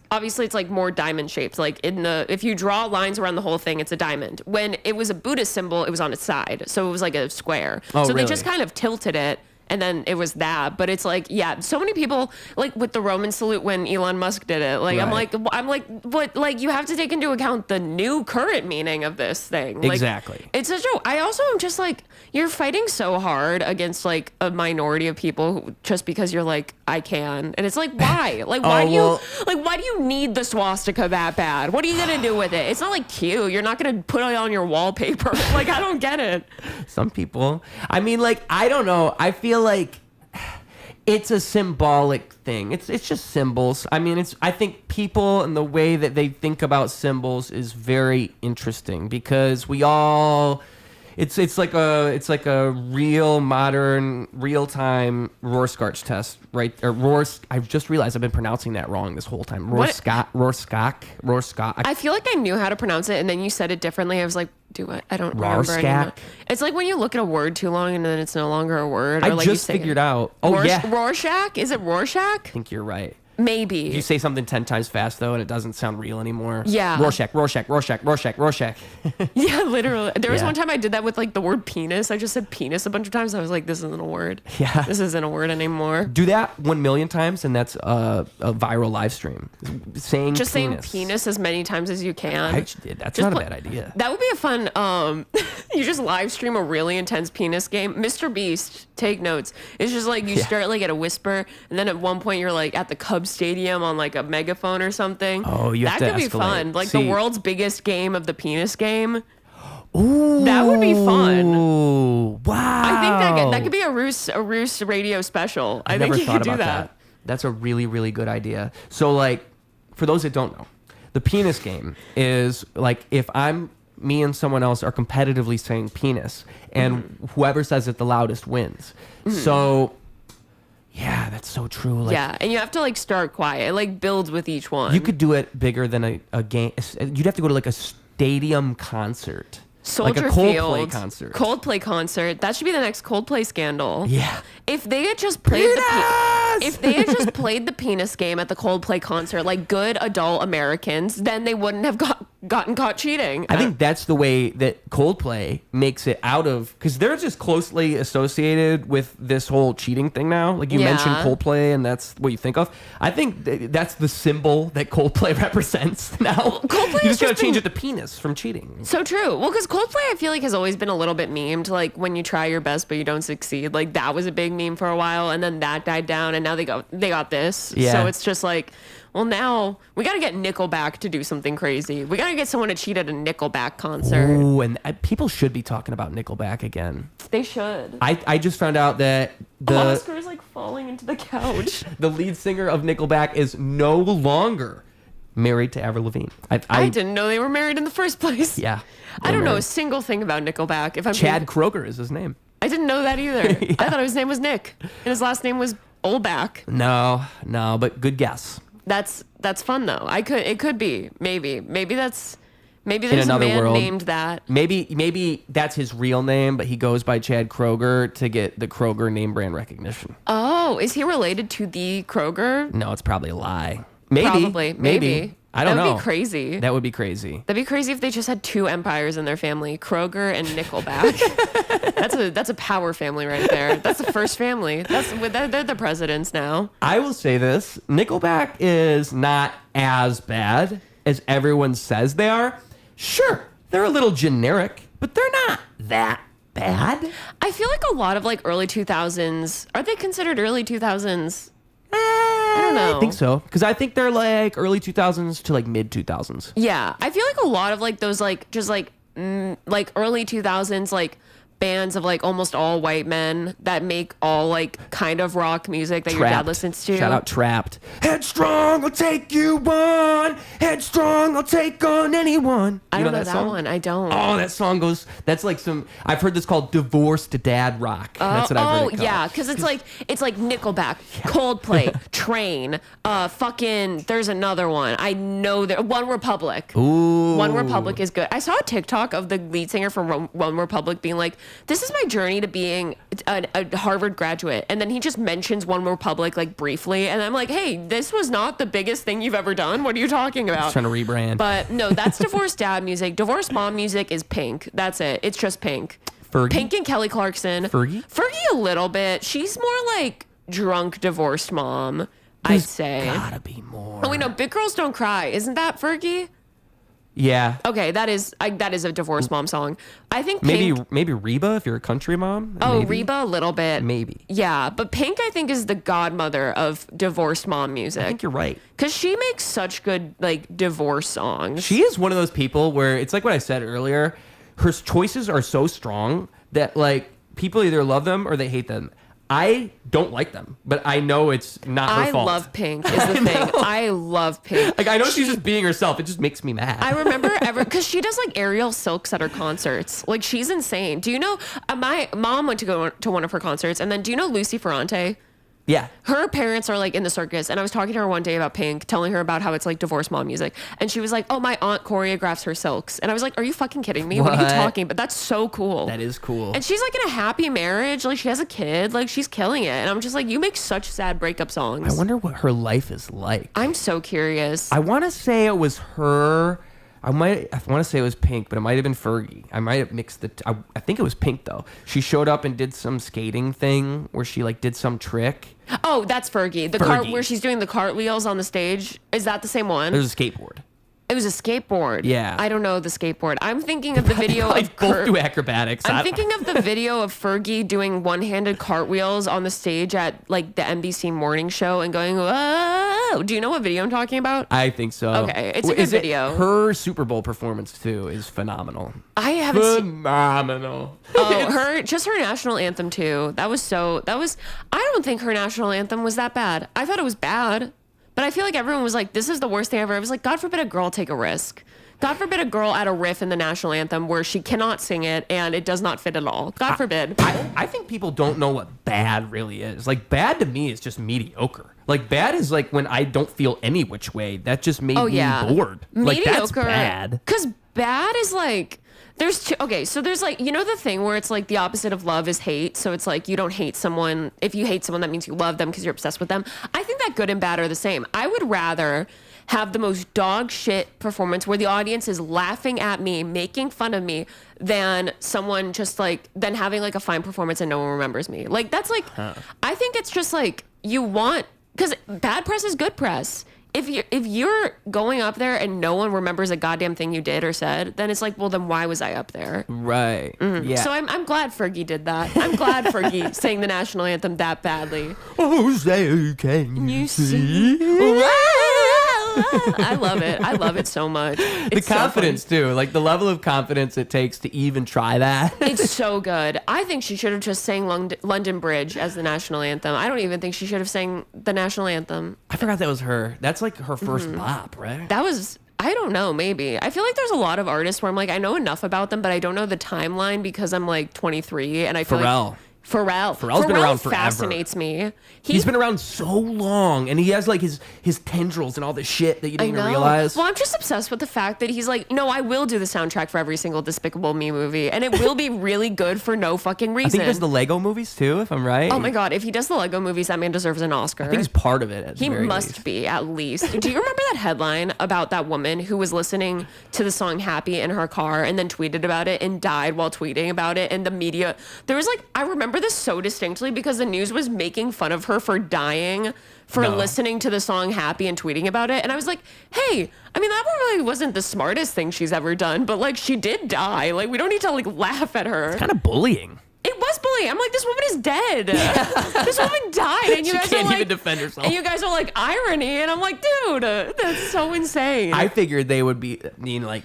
like more diamond shaped. Like, if you draw lines around the whole thing, it's a diamond. When it was a Buddhist symbol, it was on its side, so it was like a square. Oh, so really? They just kind of tilted it. And then it was that, but it's like, yeah, so many people, like with the Roman salute when Elon Musk did it, like, right. I'm like, what, like, you have to take into account the new current meaning of this thing. Like, exactly. It's a joke. I also am just like, you're fighting so hard against like a minority of people just because you're like, I can. And it's like, why? Like, why do you need the swastika that bad? What are you going to do with it? It's not like cute. You're not going to put it on your wallpaper. Like, I don't get it. Some people, I mean, like, I don't know. I feel like it's a symbolic thing. It's just symbols. I mean, I think people and the way that they think about symbols is very interesting, because we all, it's like a real modern real-time Rorschach test, right? Or Rorschach. I've just realized I've been pronouncing that wrong this whole time. Rorschach. I feel like I knew how to pronounce it, and then you said it differently. I was like, do it. I don't remember anymore. It's like when you look at a word too long and then it's no longer a word. Or I like just figured out. Oh, yeah. Rorschach? Is it Rorschach? I think you're right. Maybe. You say something 10 times fast, though, and it doesn't sound real anymore. Yeah. Rorschach, Rorschach, Rorschach, Rorschach, Rorschach. Yeah, literally. There was one time I did that with like the word penis. I just said penis a bunch of times. I was like, this isn't a word. Yeah. This isn't a word anymore. Do that 1 million times, and that's a viral live stream. Saying penis as many times as you can. That's not a bad idea. That would be a fun, you just live stream a really intense penis game. Mr. Beast, take notes. It's just like you start like at a whisper, and then at one point you're like at the Cubs Stadium on like a megaphone or something. Oh, you have to That could be escalate. fun. Like the world's biggest game of the penis game. Ooh, that would be fun. Ooh, wow. I think that could be a Roos radio special. I think you could do that. That's a really, really good idea. So, like, for those that don't know, the penis game is like if me and someone else are competitively saying penis, and whoever says it the loudest wins. So, yeah, that's so true. Like, yeah, and you have to like start quiet. It like builds with each one. you could do it bigger than a game. You'd have to go to like a stadium concert. Soldier like a Coldplay Field concert. Coldplay concert. That should be the next Coldplay scandal. Yeah. If they had just played the penis game at the Coldplay concert like good adult Americans, then they wouldn't have gotten caught cheating. I think that's the way that Coldplay makes it out of, because they're just closely associated with this whole cheating thing now. Like you mentioned Coldplay, and that's what you think of. I think that's the symbol that Coldplay represents now. Coldplay you just gotta change it to penis from cheating. So true. Well, because Coldplay, I feel like has always been a little bit memed. Like when you try your best but you don't succeed. Like that was a big meme for a while, and then that died down, and now they got this. Yeah. So it's just like, well, now we got to get Nickelback to do something crazy. We got to get someone to cheat at a Nickelback concert. Ooh, and people should be talking about Nickelback again. They should. I just found out that Oscar's like falling into the couch. the lead singer of Nickelback is no longer married to Avril Lavigne. I didn't know they were married in the first place. Yeah. I don't know a single thing about Nickelback. Chad Kroeger is his name. I didn't know that either. Yeah. I thought his name was Nick, and his last name was Olback. No, but good guess. That's fun though. It could be maybe there's a man world named that. Maybe that's his real name, but he goes by Chad Kroeger to get the Kroeger name brand recognition. Oh, is he related to the Kroeger? No, it's probably a lie. Maybe. I don't know. That would be crazy. That would be crazy. That'd be crazy if they just had two empires in their family, Kroeger and Nickelback. That's a power family right there. That's the first family. They're the presidents now. I will say this. Nickelback is not as bad as everyone says they are. Sure, they're a little generic, but they're not that bad. I feel like a lot of like early 2000s, are they considered early 2000s? I don't know. I think so, because I think they're like early 2000s to like mid 2000s. Yeah, I feel like a lot of like those like just like like early 2000s like bands of like almost all white men that make all like kind of rock music that your dad listens to. Shout out Trapped. Headstrong, I'll take you on. Headstrong, I'll take on anyone. I don't know that one. I don't. Oh, that song goes. That's like some. I've heard this called divorced dad rock. That's what I've heard it called. Yeah, because it's like Nickelback, Coldplay, Train, fucking. There's another one. I know there. One Republic. Ooh. One Republic is good. I saw a TikTok of the lead singer from One Republic being like, "This is my journey to being a Harvard graduate," and then he just mentions One Republic like briefly, and I'm like, "Hey, this was not the biggest thing you've ever done. What are you talking about?" He's trying to rebrand. But no, that's divorced dad music. Divorced mom music is Pink. That's it. It's just Pink. Fergie? Pink and Kelly Clarkson. Fergie a little bit. She's more like drunk divorced mom, I'd say. Gotta be more. Oh, wait, no, Big Girls Don't Cry. Isn't that Fergie? Yeah. Okay, that is a divorced mom song. I think maybe Reba if you're a country mom. Oh, maybe. Reba a little bit. Maybe. Yeah, but Pink I think is the godmother of divorced mom music. I think you're right. Cuz she makes such good like divorce songs. She is one of those people where it's like what I said earlier. Her choices are so strong that like people either love them or they hate them. I don't like them, but I know it's not her fault. I love Pink is the thing. I love Pink. Like I know she's just being herself. It just makes me mad. I remember because she does like aerial silks at her concerts. Like she's insane. Do you know? My mom went to go to one of her concerts, and then do you know Lucy Ferrante? Yeah. Her parents are like in the circus, and I was talking to her one day about Pink, telling her about how it's like divorce mom music, and she was like, "Oh, my aunt choreographs her silks," and I was like, "Are you fucking kidding me? What are you talking?" But that's so cool. That is cool. And she's like in a happy marriage, like she has a kid, like she's killing it, and I'm just like, you make such sad breakup songs. I wonder what her life is like. I'm so curious. I want to say it was her. I want to say it was Pink, but it might have been Fergie. I might have mixed I think it was Pink though. She showed up and did some skating thing where she like did some trick. Oh, that's Fergie. The cart where she's doing the cartwheels on the stage. Is that the same one? It was a skateboard. It was a skateboard. Yeah. I don't know the skateboard. I'm thinking of the video of both do acrobatics. I'm thinking of the video of Fergie doing one-handed cartwheels on the stage at like the NBC morning show and going, "Whoa!" Do you know what video I'm talking about? I think so. Okay, it's a good video. Her Super Bowl performance too is phenomenal. I haven't seen. Phenomenal. Oh, her national anthem too. I don't think her national anthem was that bad. I thought it was bad. But I feel like everyone was like, this is the worst thing ever. I was like, God forbid a girl take a risk. God forbid a girl add a riff in the national anthem where she cannot sing it and it does not fit at all. God forbid. I think people don't know what bad really is. Like, bad to me is just mediocre. Like, bad is like when I don't feel any which way. That just made me bored. Like, that's bad. Because bad is like... There's two. Okay, so there's like, you know the thing where it's like the opposite of love is hate. So it's like you don't hate someone. If you hate someone, that means you love them because you're obsessed with them. I think that good and bad are the same. I would rather have the most dog shit performance where the audience is laughing at me, making fun of me, than someone just like, than having like a fine performance and no one remembers me. Like, that's like, I think it's just like you want, because bad press is good press. If you're going up there and no one remembers a goddamn thing you did or said, then it's like, well, then why was I up there? Right. Mm-hmm. Yeah. So I'm glad Fergie did that. I'm glad Fergie sang the national anthem that badly. Oh, say, can you see? I love it. I love it so much. It's the confidence too, like the level of confidence it takes to even try that. It's so good. I think she should have just sang London Bridge as the national anthem. I don't even think she should have sang the national anthem. I forgot that was her. That's like her first bop, right? That was, I don't know, maybe. I feel like there's a lot of artists where I'm like, I know enough about them, but I don't know the timeline because I'm like 23 and I feel like Pharrell's been around forever. Fascinates me. He's been around so long, and he has like his tendrils and all this shit that you didn't even realize. Well, I'm just obsessed with the fact that he's like, no, I will do the soundtrack for every single Despicable Me movie, and it will be really good for no fucking reason. I think he does the Lego movies too, if I'm right. Oh my god, if he does the Lego movies, that man deserves an Oscar. I think he's part of it. He must be, at least. Do you remember that headline about that woman who was listening to the song Happy in her car and then tweeted about it and died while tweeting about it? And the media, there was like, I remember this so distinctly because the news was making fun of her for dying for listening to the song Happy and tweeting about it. And I was like, hey, I mean, that really wasn't the smartest thing she's ever done, but like she did die. Like, we don't need to like laugh at her. It's kind of bullying. It was bullying. I'm like, this woman is dead. This woman died, and you guys can't are like, even defend herself. And you guys are like, irony, and I'm like, dude, that's so insane. I figured they would like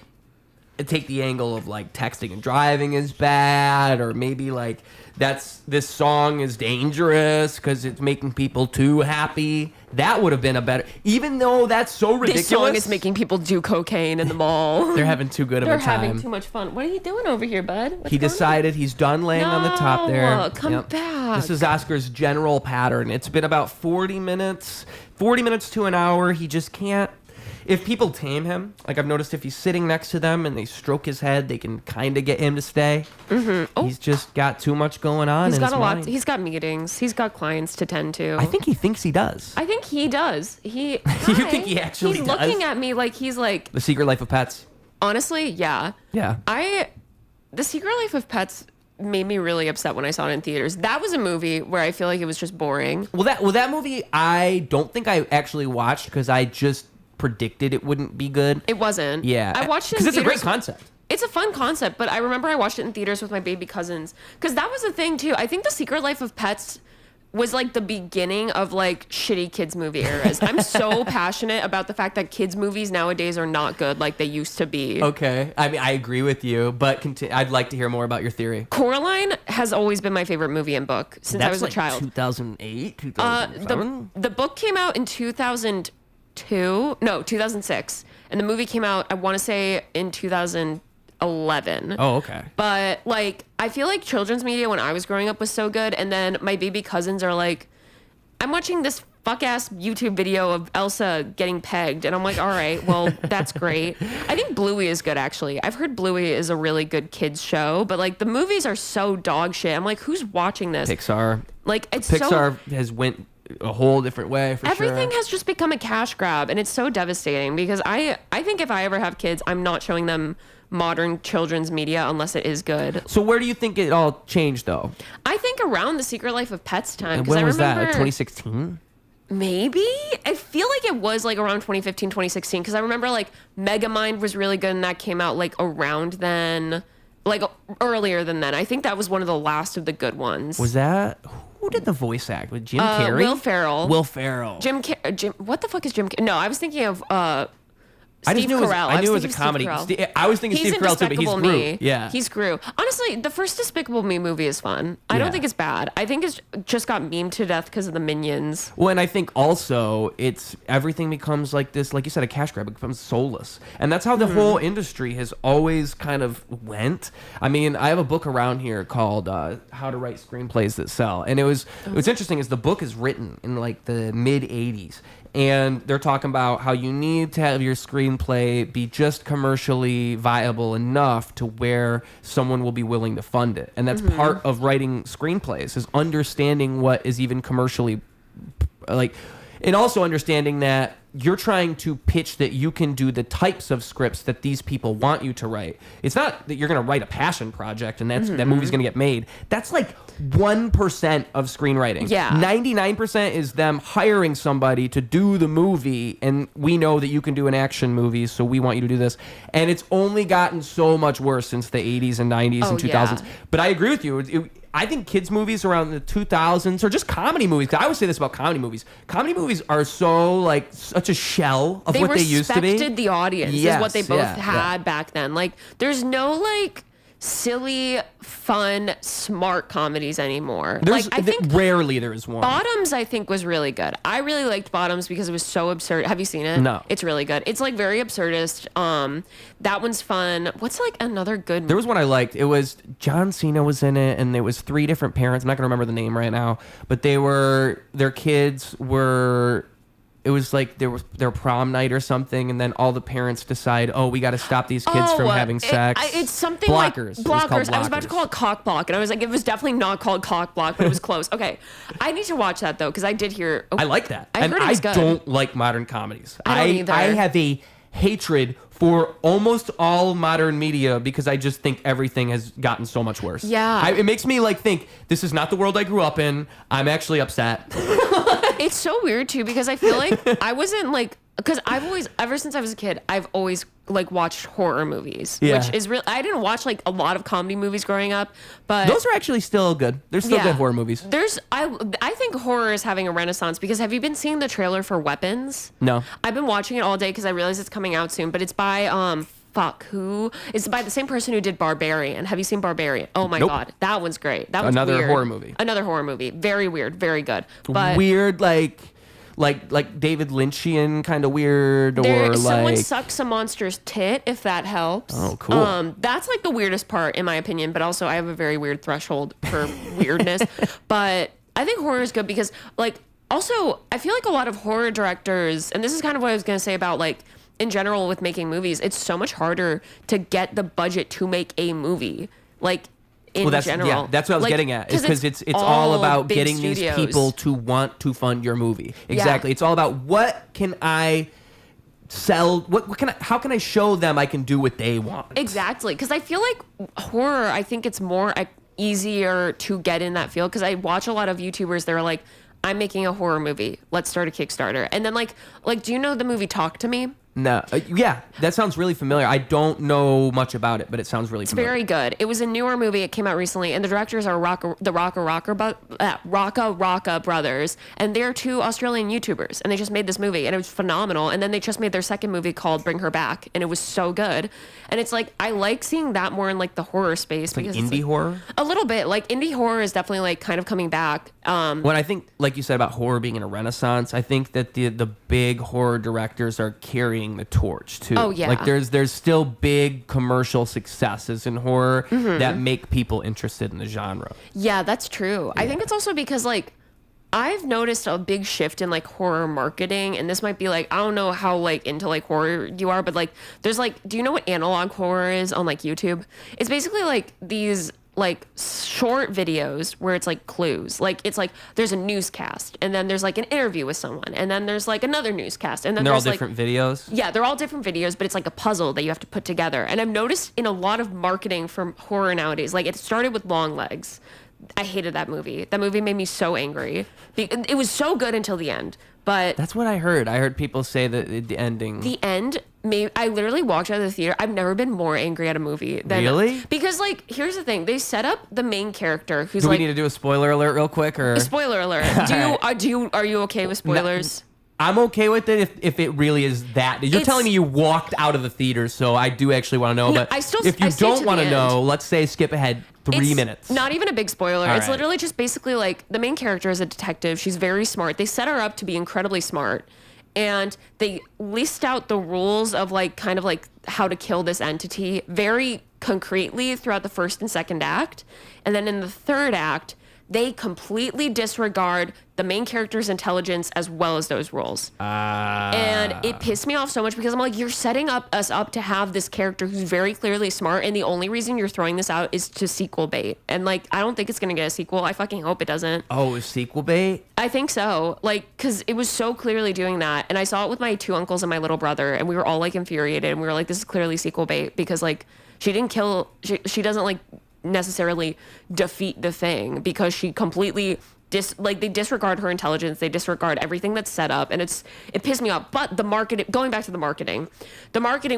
take the angle of like texting and driving is bad, or maybe like this song is dangerous because it's making people too happy. That would have been a better, even though that's so ridiculous. This song is making people do cocaine in the mall. They're having too good of a time. They're having too much fun. What are you doing over here, bud? He decided he's done laying on the top there. Come back. This is Oscar's general pattern. It's been about 40 minutes to an hour. He just can't. If people tame him, like I've noticed if he's sitting next to them and they stroke his head, they can kind of get him to stay. Mm-hmm. Oh. He's just got too much going on. He's got a lot. He's got meetings. He's got clients to tend to. I think he thinks he does. I think he does. You think he actually does? He's looking at me like he's like... The Secret Life of Pets. Honestly, yeah. Yeah. The Secret Life of Pets made me really upset when I saw it in theaters. That was a movie where I feel like it was just boring. Well, that movie I don't think I actually watched because I just predicted it wouldn't be good. It wasn't. Yeah. I watched it because it's a great concept. It's a fun concept, but I remember I watched it in theaters with my baby cousins because that was the thing too. I think The Secret Life of Pets was like the beginning of like shitty kids movie eras. I'm so passionate about the fact that kids movies nowadays are not good like they used to be. Okay. I mean, I agree with you, but I'd like to hear more about your theory. Coraline has always been my favorite movie and book since I was a child. 2008, 2007? The book came out in 2006, and the movie came out, I want to say, in 2011. Oh, okay. But like, I feel like children's media when I was growing up was so good, and then my baby cousins are like, I'm watching this fuck-ass YouTube video of Elsa getting pegged, and I'm like, all right, well, that's great. I think Bluey is good, actually. I've heard Bluey is a really good kids show, but, like, the movies are so dog shit. I'm like, who's watching this? Pixar. Like, it's Pixar has went a whole different way, for everything sure. has just become a cash grab, and it's so devastating because I think if I ever have kids, I'm not showing them modern children's media unless it is good. So where do you think it all changed, though? I think around The Secret Life of Pets time. And when was that? Remember, 2016? Maybe. I feel like it was like around 2015, 2016 because I remember like Megamind was really good and that came out like around then, like earlier than then. I think that was one of the last of the good ones. Was that... Who did the voice act? With Jim Carrey? Will Ferrell. Will Ferrell. Jim. What the fuck is Jim? No, I was thinking of Steve Carell. I knew it was a comedy. I was thinking he's Steve Carell too, but he's Despicable Gru. Me. Yeah. He's Gru. Honestly, the first Despicable Me movie is fun. I don't think it's bad. I think it's just got memed to death because of the Minions. Well, and I think also it's everything becomes like this, like you said, a cash grab. It becomes soulless, and that's how the whole industry has always kind of went. I mean, I have a book around here called "How to Write Screenplays That Sell," and what's interesting is the book is written in like the mid '80s. And they're talking about how you need to have your screenplay be just commercially viable enough to where someone will be willing to fund it. And that's part of writing screenplays, is understanding what is even commercially like, and also understanding that you're trying to pitch that you can do the types of scripts that these people want you to write. It's not that you're going to write a passion project and that movie's going to get made. That's like 1% of screenwriting. Yeah. 99% is them hiring somebody to do the movie, and we know that you can do an action movie, so we want you to do this. And it's only gotten so much worse since the 80s and 90s and 2000s. Yeah. But I agree with you. I think kids' movies around the 2000s, or just comedy movies, 'cause I always say this about comedy movies. Comedy movies are so, like, such a shell of what they used to be. They respected the audience, is what they both had back then. Like, there's no, like, silly, fun, smart comedies anymore. I think rarely there is one. Bottoms, I think, was really good. I really liked Bottoms because it was so absurd. Have you seen it? No. It's really good. It's like very absurdist. That one's fun. What's like another good? There was one I liked. It was John Cena was in it, and it was 3 different parents. I'm not gonna remember the name right now, but their kids were. It was like their prom night or something, and then all the parents decide, oh, we got to stop these kids from having sex. It's something Blockers. like Blockers. I was about to call it Cock Block, and I was like, it was definitely not called Cock Block, but it was close. Okay, I need to watch that though because I did hear. I like that. I heard it was I good. don't like modern comedies. I don't either. I have a hatred for almost all modern media because I just think everything has gotten so much worse. Yeah. It makes me like think this is not the world I grew up in. I'm actually upset. It's so weird too because I feel like I wasn't like because I've always ever since I was a kid I've always like watched horror movies, which is real. I didn't watch like a lot of comedy movies growing up, but those are actually still good. They're still good horror movies. I think horror is having a renaissance because have you been seeing the trailer for Weapons? No. I've been watching it all day because I realize it's coming out soon, but it's by it's by the same person who did Barbarian. Have you seen Barbarian? Oh my God, that one's great. That one's another weird. horror movie. Very weird, very good. But weird, like David Lynchian kind of weird, or like someone sucks a monster's tit, if that helps. Oh, cool. That's like the weirdest part in my opinion, but also I have a very weird threshold for weirdness. But I think horror is good because like also I feel like a lot of horror directors, and this is kind of what I was gonna say about like in general with making movies, it's so much harder to get the budget to make a movie. Like in general. Yeah, that's what I was getting at. Is because it's all about getting studios. These people to want to fund your movie. Exactly. Yeah. It's all about what can I sell? How can I show them I can do what they want? Exactly. Because I feel like horror, I think it's more easier to get in that field. Because I watch a lot of YouTubers that are like, I'm making a horror movie. Let's start a Kickstarter. And then like, do you know the movie Talk to Me? No. Yeah, that sounds really familiar. I don't know much about it, but it sounds really familiar. It's very good. It was a newer movie. It came out recently, and the directors are the Rocka brothers, and they're 2 Australian YouTubers, and they just made this movie, and it was phenomenal. And then they just made their second movie called Bring Her Back, and it was so good. And it's like I like seeing that more in like the horror space because indie horror. A little bit like indie horror is definitely like kind of coming back. When I think, like you said about horror being in a renaissance, I think that the big horror directors are carrying the torch too. Oh yeah. Like there's still big commercial successes in horror that make people interested in the genre. Yeah, that's true. Yeah. I think it's also because like I've noticed a big shift in like horror marketing, and this might be like, I don't know how like into like horror you are, but like there's like, do you know what analog horror is on like YouTube? It's basically like these like short videos where it's like clues. Like it's like there's a newscast, and then there's like an interview with someone, and then there's like another newscast, and then they're all there's different videos. Yeah, they're all different videos, but it's like a puzzle that you have to put together. And I've noticed in a lot of marketing for horror nowadays, like it started with Long Legs. I hated that movie. That movie made me so angry. It was so good until the end, but That's what I heard. I heard people say that the ending. the end, I literally walked out of the theater. I've never been more angry at a movie than Really? Because like here's the thing, they set up the main character who's Do like we need to do a spoiler alert real quick, or spoiler alert. Are you okay with spoilers? I'm okay with it if it really is that. You're telling me you walked out of the theater, so I do actually want to know. No, but I still- if you I stayed don't to want the to know, let's say skip ahead 3 It's minutes. Not even a big spoiler. All It's right. literally just basically like the main character is a detective. She's very smart. They set her up to be incredibly smart. And they list out the rules of like kind of like how to kill this entity very concretely throughout the first and second act. And then in the third act, they completely disregard the main character's intelligence as well as those rules. And it pissed me off so much because I'm like, you're setting us up to have this character who's very clearly smart, and the only reason you're throwing this out is to sequel bait. And like, I don't think it's gonna get a sequel. I fucking hope it doesn't. Oh, is sequel bait? I think so. Like, because it was so clearly doing that. And I saw it with my 2 uncles and my little brother, and we were all like infuriated. And we were like, this is clearly sequel bait because like she didn't kill, she doesn't like necessarily defeat the thing because she completely they disregard her intelligence, they disregard everything that's set up, and it pissed me off. But the market, going back to the marketing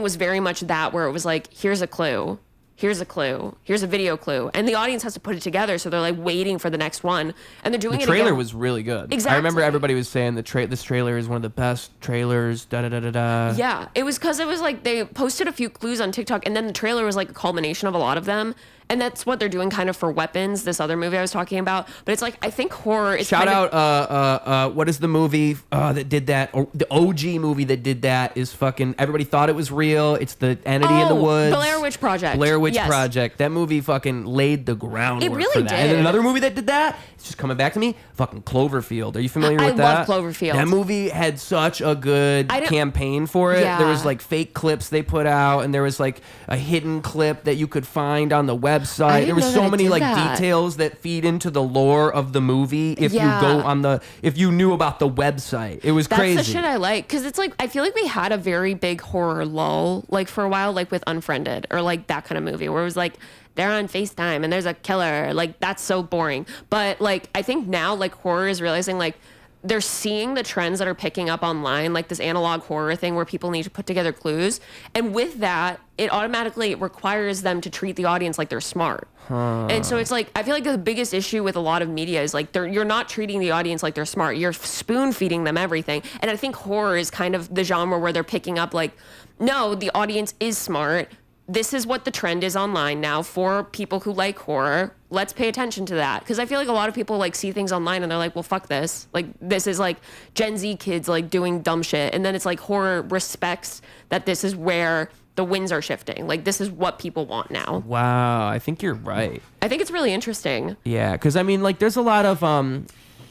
was very much that, where it was like, here's a clue, here's a video clue, and the audience has to put it together, so they're like waiting for the next one, and they're doing The it trailer again. was really good. Exactly. I remember everybody was saying this trailer is one of the best trailers. Da da da da da. Yeah, it was because it was like they posted a few clues on TikTok, and then the trailer was like a culmination of a lot of them. And that's what they're doing kind of for Weapons, this other movie I was talking about. But it's like, I think horror is Shout kind out, what is the movie that did that? Or the OG movie that did that is fucking, everybody thought it was real. It's the entity in the woods. Blair Witch Project. Blair Witch Yes. Project. That movie fucking laid the groundwork It really for that. And then did. another movie that did that, it's just coming back to me, fucking Cloverfield. Are you familiar with that? I love Cloverfield. That movie had such a good campaign for it. Yeah. There was like fake clips they put out, and there was like a hidden clip that you could find on the website. There was know so that it many did like that. details that feed into the lore of the movie if you go on if you knew about the website. It was crazy. That's the shit I like, because it's like, I feel like we had a very big horror lull like for a while, like with Unfriended or like that kind of movie where it was like they're on FaceTime and there's a killer. Like, that's so boring. But like, I think now like horror is realizing like they're seeing the trends that are picking up online, like this analog horror thing where people need to put together clues. And with that, it automatically requires them to treat the audience like they're smart. And so it's like, I feel like the biggest issue with a lot of media is like you're not treating the audience like they're smart. You're spoon feeding them everything. And I think horror is kind of the genre where they're picking up like, no, the audience is smart. This is what the trend is online now for people who like horror. Let's pay attention to that. Because I feel like a lot of people like see things online and they're like, well, fuck this. Like, this is like Gen Z kids like doing dumb shit. And then it's like horror respects that this is where the winds are shifting. Like, this is what people want now. Wow, I think you're right. I think it's really interesting. Yeah, because I mean, like, there's a lot of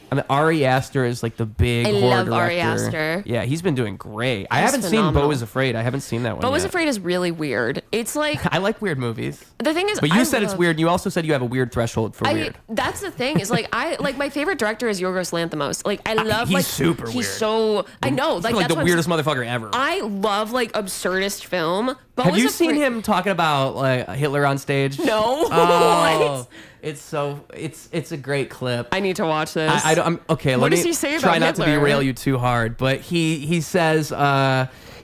I mean, Ari Aster is like the big horror love director. Ari Aster. Yeah, he's been doing great. I He's haven't seen phenomenal. Beau is Afraid. I haven't seen that one Beau is yet. Afraid is really weird. It's like, I like weird movies. the thing is, But you I said it's love- weird. And you also said you have a weird threshold for weird. That's the thing is like, my favorite director is Yorgos Lanthimos. Like, I love he's like super he's weird. so I know like Like that's the what I'm weirdest motherfucker ever. I love like absurdist film. Beau Have is you seen Afraid- him talking about like Hitler on stage? No. Oh, it's a great clip. I need to watch this. I'm okay. What Let does me he say try about not to Hitler? derail you too hard, but he says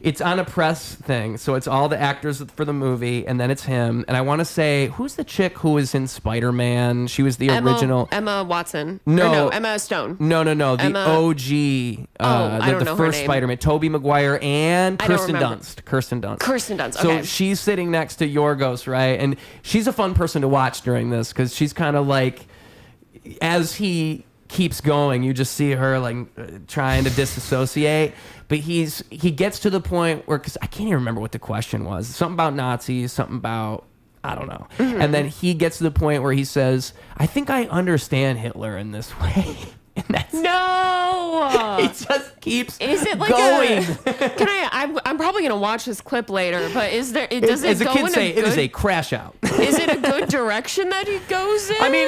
it's on a press thing, so it's all the actors for the movie, and then it's him. And I want to say, who's the chick who was in Spider-Man? She was the original. Emma Watson. No. Or no, Emma Stone. No, the Emma- OG, I don't the know her first name. Spider-Man, Tobey Maguire and I don't Kirsten remember. Dunst. Kirsten Dunst. Okay. So she's sitting next to Yorgos, right? And she's a fun person to watch during this because she's kind of like, as he keeps going, you just see her like trying to disassociate. But he gets to the point where, because I can't even remember what the question was. Something about Nazis, something about, I don't know. And then he gets to the point where he says, I think I understand Hitler in this way. No. He just keeps Is it like going. I'm probably gonna watch this clip later, but is there? As the kids say, it is a crash out. Is it a good direction that he goes in? I mean,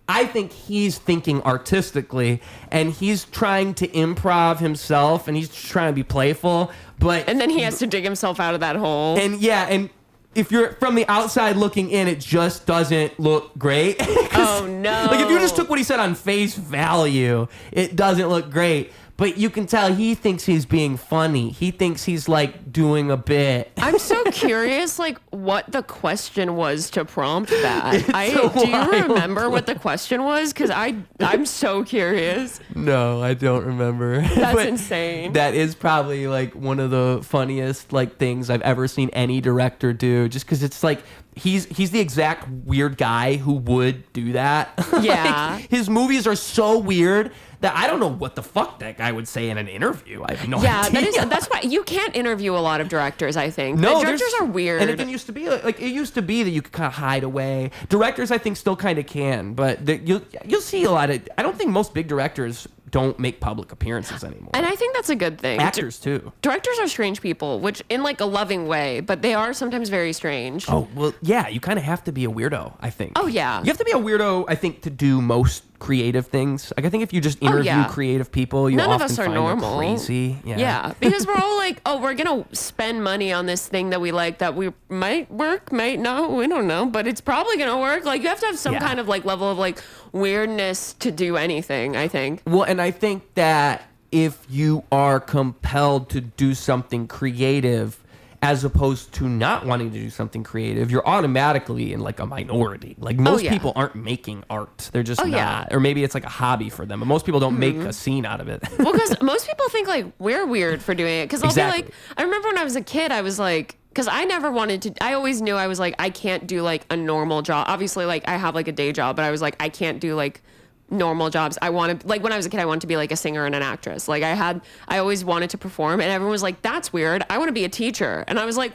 I think he's thinking artistically, and he's trying to improv himself, and he's trying to be playful, and then he has to dig himself out of that hole. And if you're from the outside looking in, it just doesn't look great. Oh no! Like if you just took what he said on face value, it doesn't look great. But you can tell he thinks he's being funny. He thinks he's like doing a bit. I'm so curious, like what the question was to prompt that. Do you remember what the question was? Because I'm so curious. No, I don't remember. That's insane. That is probably like one of the funniest like things I've ever seen any director do. Just because it's like he's the exact weird guy who would do that. Yeah. Like, his movies are so weird that I don't know what the fuck that guy would say in an interview. I have no idea. Yeah, that's why you can't interview a lot of directors, I think. No, the directors are weird. And it didn't used to be like it used to be that you could kind of hide away. Directors, I think, still kind of can, but you'll see a lot of. I don't think most big directors don't make public appearances anymore. And I think that's a good thing. Actors too. Directors are strange people, which in like a loving way, but they are sometimes very strange. Oh, well, yeah, you kind of have to be a weirdo, I think. Oh, yeah. You have to be a weirdo, I think, to do most creative things. Like, I think if you just interview creative people, you None often of us are find normal. they're crazy. Yeah, because we're all like, oh, we're going to spend money on this thing that we like that we might work, might not, we don't know, but it's probably going to work. Like, you have to have some kind of like level of like weirdness to do anything, I think. Well, and I think that if you are compelled to do something creative as opposed to not wanting to do something creative, you're automatically in like a minority. Like most people aren't making art. They're just not. Or maybe it's like a hobby for them. But most people don't make a scene out of it. Well, because most people think like we're weird for doing it. Because I'll be like, I remember when I was a kid, I was like, because I never wanted to, I always knew I was like, I can't do like a normal job. Obviously, like I have like a day job, but I was like, I can't do like normal jobs. I want to, like when I was a kid, I wanted to be like a singer and an actress. Like I always wanted to perform, and everyone was like, that's weird. I want to be a teacher. And I was like,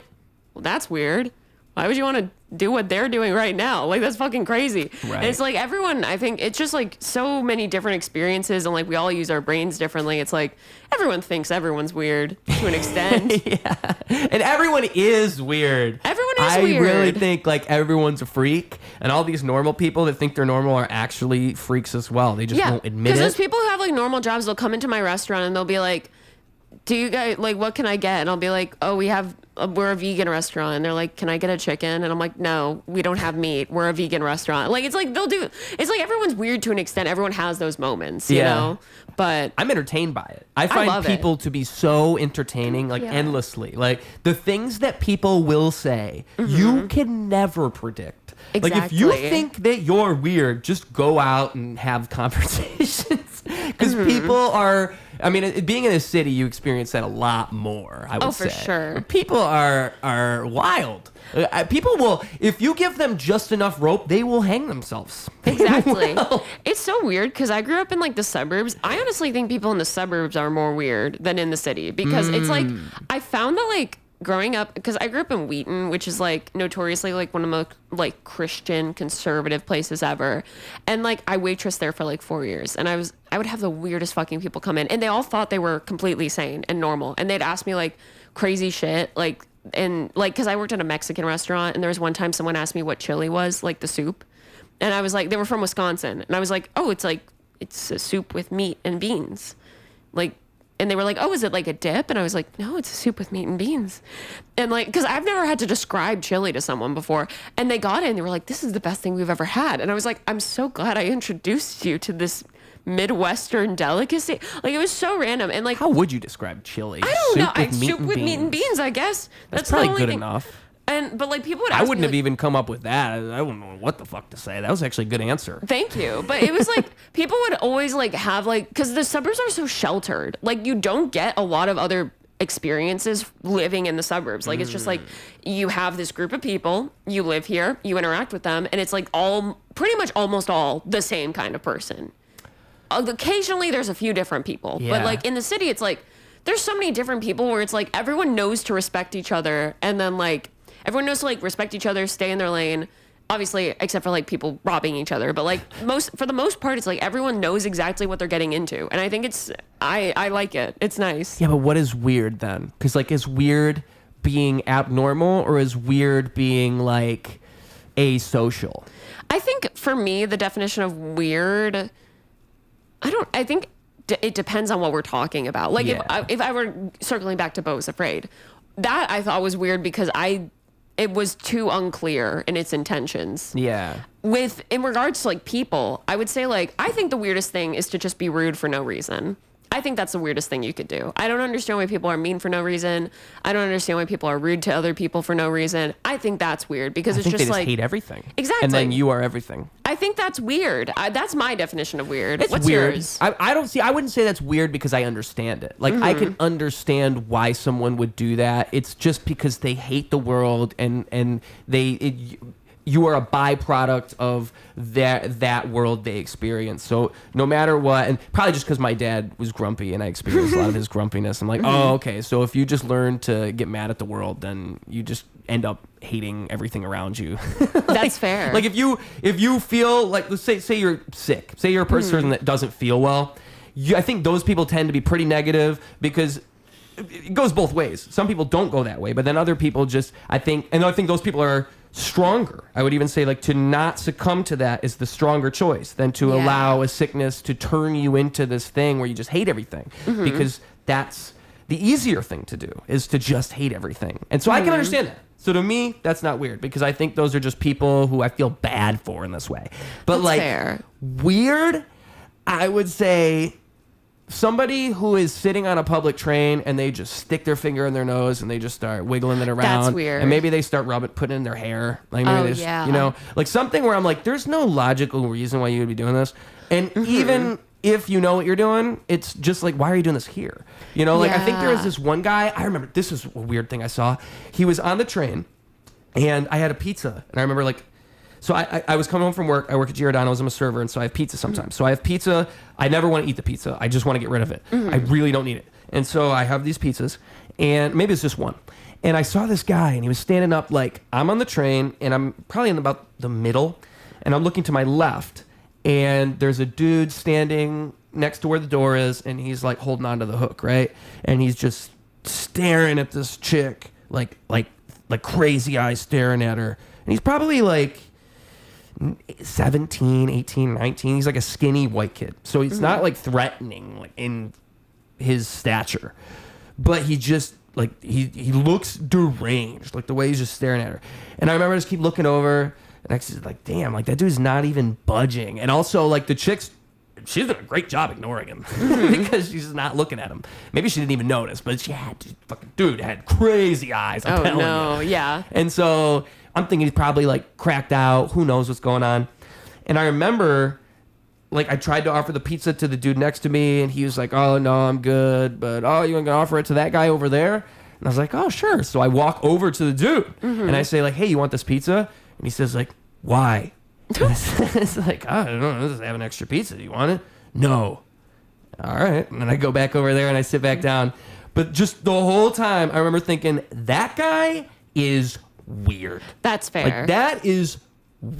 well, that's weird. Why would you want to do what they're doing right now? Like, that's fucking crazy. Right. And it's like everyone, I think it's just like so many different experiences, and like we all use our brains differently. It's like everyone thinks everyone's weird to an extent. Yeah. And everyone is weird. Everyone is weird. I really think like everyone's a freak, and all these normal people that think they're normal are actually freaks as well. They just won't admit it. Because those people who have like normal jobs, they'll come into my restaurant and they'll be like, do you guys, like, what can I get? And I'll be like, oh, we're a vegan restaurant. And they're like, can I get a chicken? And I'm like, no, we don't have meat. We're a vegan restaurant. Like, it's like, it's like everyone's weird to an extent. Everyone has those moments, you know? But I'm entertained by it. I find people to be so entertaining, like endlessly. Like the things that people will say, you can never predict. Exactly. Like if you think that you're weird, just go out and have conversations. Because people are, I mean, being in a city, you experience that a lot more, I would say. Oh, for sure. People are wild. People will, if you give them just enough rope, they will hang themselves. Exactly. It's so weird because I grew up in like the suburbs. I honestly think people in the suburbs are more weird than in the city because it's like, I found that like, growing up, because I grew up in Wheaton, which is like notoriously like one of the most like Christian conservative places ever, and like I waitressed there for like 4 years, and I would have the weirdest fucking people come in, and they all thought they were completely sane and normal, and they'd ask me like crazy shit, like, and like, because I worked at a Mexican restaurant, and there was one time someone asked me what chili was, like the soup, and I was like, they were from Wisconsin, and I was like, oh, it's a soup with meat and beans, like. And they were like, oh, is it like a dip? And I was like, no, it's a soup with meat and beans. And like, because I've never had to describe chili to someone before. And they got it and they were like, this is the best thing we've ever had. And I was like, I'm so glad I introduced you to this Midwestern delicacy. Like, it was so random. And like, how would you describe chili? I don't know. Soup with meat and beans, I guess. That's probably good enough. But like people would ask I wouldn't me, have even come up with that. I wouldn't know what the fuck to say. That was actually a good answer. Thank you. But it was like people would always like have like, because the suburbs are so sheltered. Like you don't get a lot of other experiences living in the suburbs. Like it's just like you have this group of people, you live here, you interact with them, and it's like all pretty much almost all the same kind of person. Occasionally there's a few different people, but like in the city it's like there's so many different people where it's like everyone knows to respect each other, and then like everyone knows to like respect each other, stay in their lane, obviously, except for like people robbing each other, but like for the most part, it's like everyone knows exactly what they're getting into. And I think I like it. It's nice. Yeah, but what is weird then? Because like, is weird being abnormal or is weird being like asocial? I think for me, the definition of weird, I think it depends on what we're talking about. Like if I were circling back to Beau's Afraid, that I thought was weird because it was too unclear in its intentions. Yeah. In regards to like people, I would say like, I think the weirdest thing is to just be rude for no reason. I think that's the weirdest thing you could do. I don't understand why people are mean for no reason. I don't understand why people are rude to other people for no reason. I think that's weird because it's just like... they hate everything. Exactly. And then you are everything. I think that's weird. That's my definition of weird. What's weird. Yours? I wouldn't say that's weird because I understand it. Like, I can understand why someone would do that. It's just because they hate the world and you are a byproduct of that world they experience. So no matter what, and probably just because my dad was grumpy and I experienced a lot of his grumpiness, I'm like, oh, okay. So if you just learn to get mad at the world, then you just end up hating everything around you. That's fair. Like if you feel like, let's say you're sick, say you're a person that doesn't feel well, I think those people tend to be pretty negative because it goes both ways. Some people don't go that way, but then other people just, I think those people are stronger. I would even say like to not succumb to that is the stronger choice than to allow a sickness to turn you into this thing where you just hate everything, because that's the easier thing to do, is to just hate everything. And so I can understand that. So to me, that's not weird because I think those are just people who I feel bad for in this way. But that's like fair. Weird, I would say somebody who is sitting on a public train and they just stick their finger in their nose and they just start wiggling it around. That's weird. And maybe they start putting it in their hair. Like maybe they just, like something where I'm like, there's no logical reason why you would be doing this. And even if you know what you're doing, it's just like, why are you doing this here? Like I think there was this one guy, I remember, this is a weird thing I saw. He was on the train and I had a pizza. And I remember like, so I was coming home from work. I work at Giordano's. I'm a server, and so I have pizza sometimes. So I have pizza. I never want to eat the pizza. I just want to get rid of it. I really don't need it. And so I have these pizzas, and maybe it's just one. And I saw this guy, and he was standing up like, I'm on the train, and I'm probably in about the middle, and I'm looking to my left, and there's a dude standing next to where the door is, and he's like holding onto the hook, right? And he's just staring at this chick, like crazy eyes staring at her. And he's probably like 17, 18, 19. He's like a skinny white kid. So he's not like threatening like in his stature. But he just like he looks deranged, like the way he's just staring at her. And I remember I just keep looking over and I was like, damn, like that dude's not even budging. And also like the chick's, she's done a great job ignoring him because she's not looking at him. Maybe she didn't even notice, but she had dude had crazy eyes. I'm telling you. Yeah. And so I'm thinking he's probably like cracked out. Who knows what's going on? And I remember, like, I tried to offer the pizza to the dude next to me, and he was like, "Oh no, I'm good." But you want to offer it to that guy over there? And I was like, "Oh sure." So I walk over to the dude, and I say like, "Hey, you want this pizza?" And he says like, "Why?" It's like, I don't know. Just have an extra pizza. Do you want it? No. All right. And then I go back over there and I sit back down. But just the whole time, I remember thinking that guy is weird. That's fair. Like that is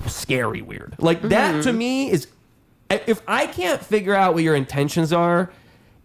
scary weird. Like that to me is, if I can't figure out what your intentions are,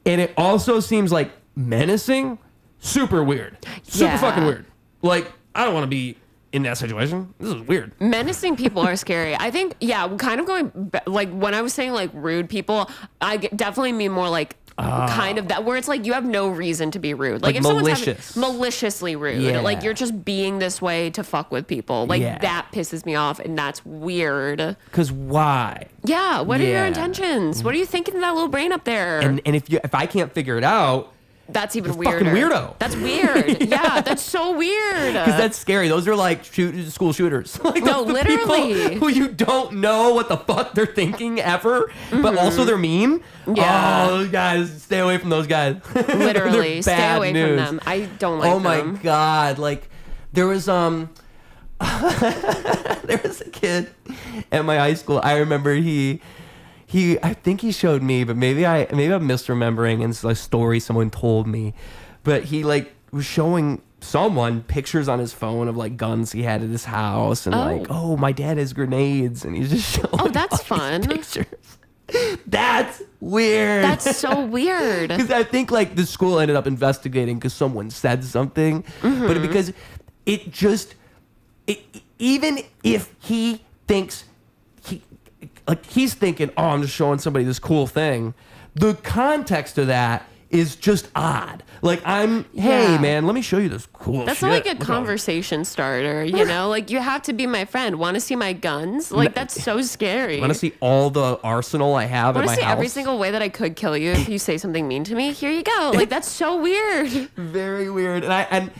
and it also seems like menacing, super weird. Super fucking weird. Like I don't want to be in that situation. This is weird. Menacing people are scary. I think, kind of going, like, when I was saying, like, rude people, I definitely mean more, like, kind of that, where it's, like, you have no reason to be rude. Like if malicious. Someone's maliciously rude. Yeah. Like, you're just being this way to fuck with people. Like, that pisses me off, and that's weird. Because why? Yeah, what are your intentions? What are you thinking in that little brain up there? And if I can't figure it out, that's even weirder. Fucking weirdo. That's weird. Yeah, that's so weird. Because that's scary. Those are like school shooters. Like no, literally. People who you don't know what the fuck they're thinking ever, but also they're mean. Yeah. Oh, guys, stay away from those guys. Literally, stay away from them. I don't like them. Oh my God. Like there was there was a kid at my high school. I remember I think he showed me, but maybe I'm misremembering, and it's a story someone told me. But he like was showing someone pictures on his phone of like guns he had at his house and like, oh, my dad has grenades, and he's just showing that's fun. pictures. That's weird. That's so weird. Because I think like the school ended up investigating because someone said something, but because even if he thinks he's thinking, oh, I'm just showing somebody this cool thing, the context of that is just odd. Like, hey, man, let me show you this cool That's shit. not like a conversation starter, you know? Like, you have to be my friend. Want to see my guns? Like, that's so scary. Want to see all the arsenal I have at my house? Want to see every single way that I could kill you if you say something mean to me? Here you go. Like, that's so weird. Very weird. And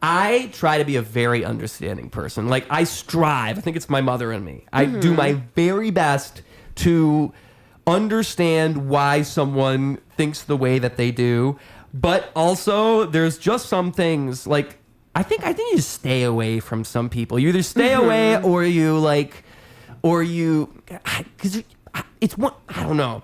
I try to be a very understanding person. Like, I strive. I think it's my mother and me. I do my very best to understand why someone thinks the way that they do, but also there's just some things like I think you just stay away from some people. You either stay away or because it's one. I don't know.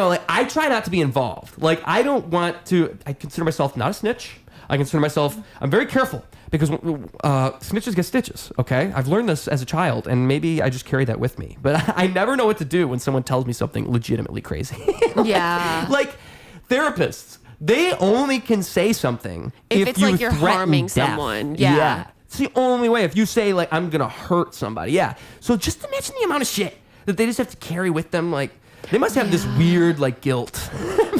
Like, I try not to be involved. Like, I don't want to. I consider myself not a snitch. I consider myself. I'm very careful because snitches get stitches. Okay, I've learned this as a child, and maybe I just carry that with me. But I never know what to do when someone tells me something legitimately crazy. like therapists, they only can say something if it's you like you're harming someone. Yeah. It's the only way. If you say like I'm gonna hurt somebody, So just imagine the amount of shit that they just have to carry with them. Like, they must have this weird like guilt.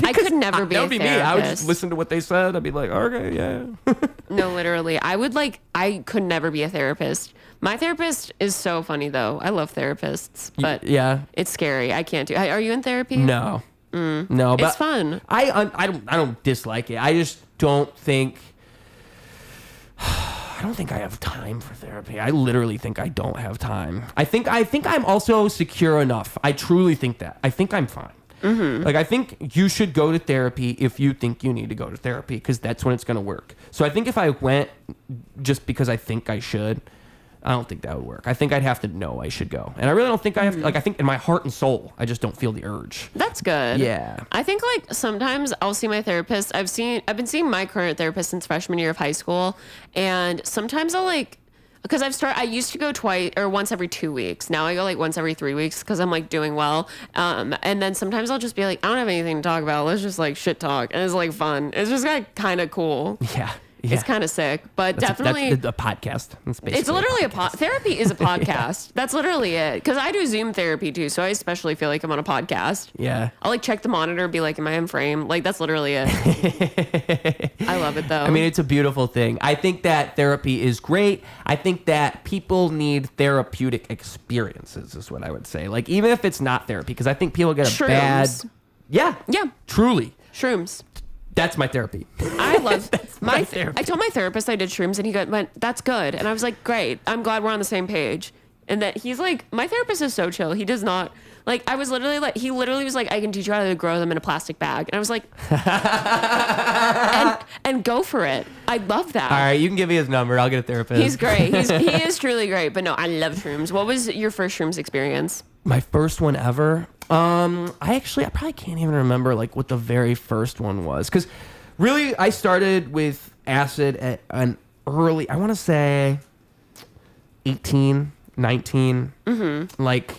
I could never be a therapist. That would be me. I would just listen to what they said. I'd be like, okay, yeah. No, literally. I could never be a therapist. My therapist is so funny though. I love therapists, but it's scary. I can't do. Are you in therapy? No. No, but it's fun. I don't dislike it. I just don't think I have time for therapy. I literally think I don't have time. I think I'm also secure enough. I truly think that. I think I'm fine. Like, I think you should go to therapy if you think you need to go to therapy, because that's when it's going to work. So I think if I went just because I think I should, I don't think that would work. I think I'd have to know I should go. And I really don't think I have to, like, I think in my heart and soul, I just don't feel the urge. That's good. Yeah. I think like sometimes I'll see my therapist. I've been seeing my current therapist since freshman year of high school. And sometimes I'll like, because I used to go once every 2 weeks. Now I go like once every 3 weeks because I'm like doing well. And then sometimes I'll just be like, I don't have anything to talk about. Let's just like shit talk. And it's like fun. It's just like kind of cool. Yeah. It's kind of sick, but definitely that's a podcast. It's literally therapy is a podcast. That's literally it. Because I do Zoom therapy too, so I especially feel like I'm on a podcast. Yeah, I'll like check the monitor, be like, am I in frame? Like, that's literally it. I love it though. I mean, it's a beautiful thing. I think that therapy is great. I think that people need therapeutic experiences, is what I would say. Like, even if it's not therapy, because I think people get a bad. Yeah, truly. Shrooms. That's my therapy. I love my therapy. I told my therapist I did shrooms, and he went, "That's good." And I was like, "Great. I'm glad we're on the same page." And that he's like, my therapist is so chill. He does not like. I was literally like, he literally was like, "I can teach you how to grow them in a plastic bag," and I was like, and go for it. I love that. All right, you can give me his number. I'll get a therapist. He's great. He is truly great. But no, I love shrooms. What was your first shrooms experience? My first one ever. I probably can't even remember like what the very first one was, because really I started with acid at an early, I want to say 18, 19, like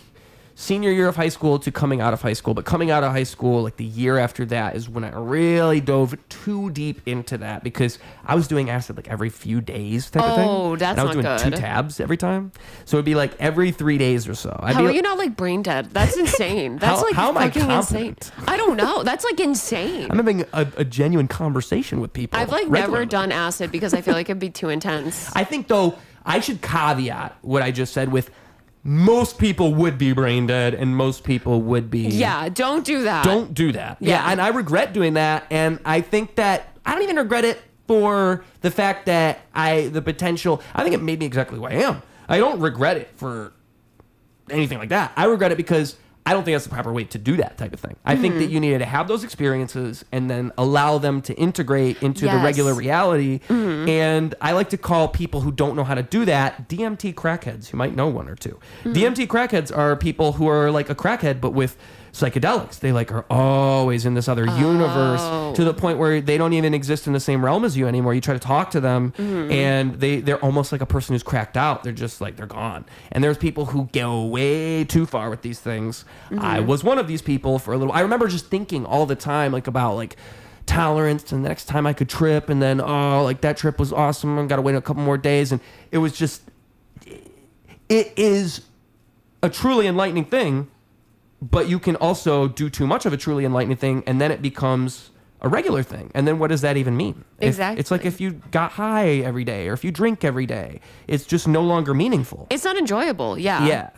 senior year of high school to coming out of high school. But coming out of high school, like the year after that, is when I really dove too deep into that, because I was doing acid like every few days type of thing. Oh, that's not good. I was doing 2 tabs every time. So it'd be like every 3 days or so. How are you not like brain dead? That's insane. That's like how fucking am I insane. I don't know. That's like insane. I'm having a genuine conversation with people. I've like never done acid because I feel like it'd be too intense. I think though, I should caveat what I just said with, most people would be brain dead and most people would be. Yeah, don't do that. Don't do that. Yeah, and I regret doing that. And I think that I don't even regret it for the fact that the potential, I think it made me exactly who I am. I don't regret it for anything like that. I regret it because I don't think that's the proper way to do that type of thing. I think that you needed to have those experiences and then allow them to integrate into the regular reality. And I like to call people who don't know how to do that DMT crackheads. You might know one or two. DMT crackheads are people who are like a crackhead, but with psychedelics. They like are always in this other universe to the point where they don't even exist in the same realm as you anymore. You try to talk to them and they're almost like a person who's cracked out. They're just like, they're gone. And there's people who go way too far with these things. I was one of these people for a little. I remember just thinking all the time like about like tolerance and the next time I could trip, and then like that trip was awesome, I gotta wait a couple more days. And it was just, it is a truly enlightening thing, but you can also do too much of a truly enlightening thing and then it becomes a regular thing. And then what does that even mean? Exactly. It's like if you got high every day or if you drink every day, it's just no longer meaningful. It's not enjoyable. Yeah.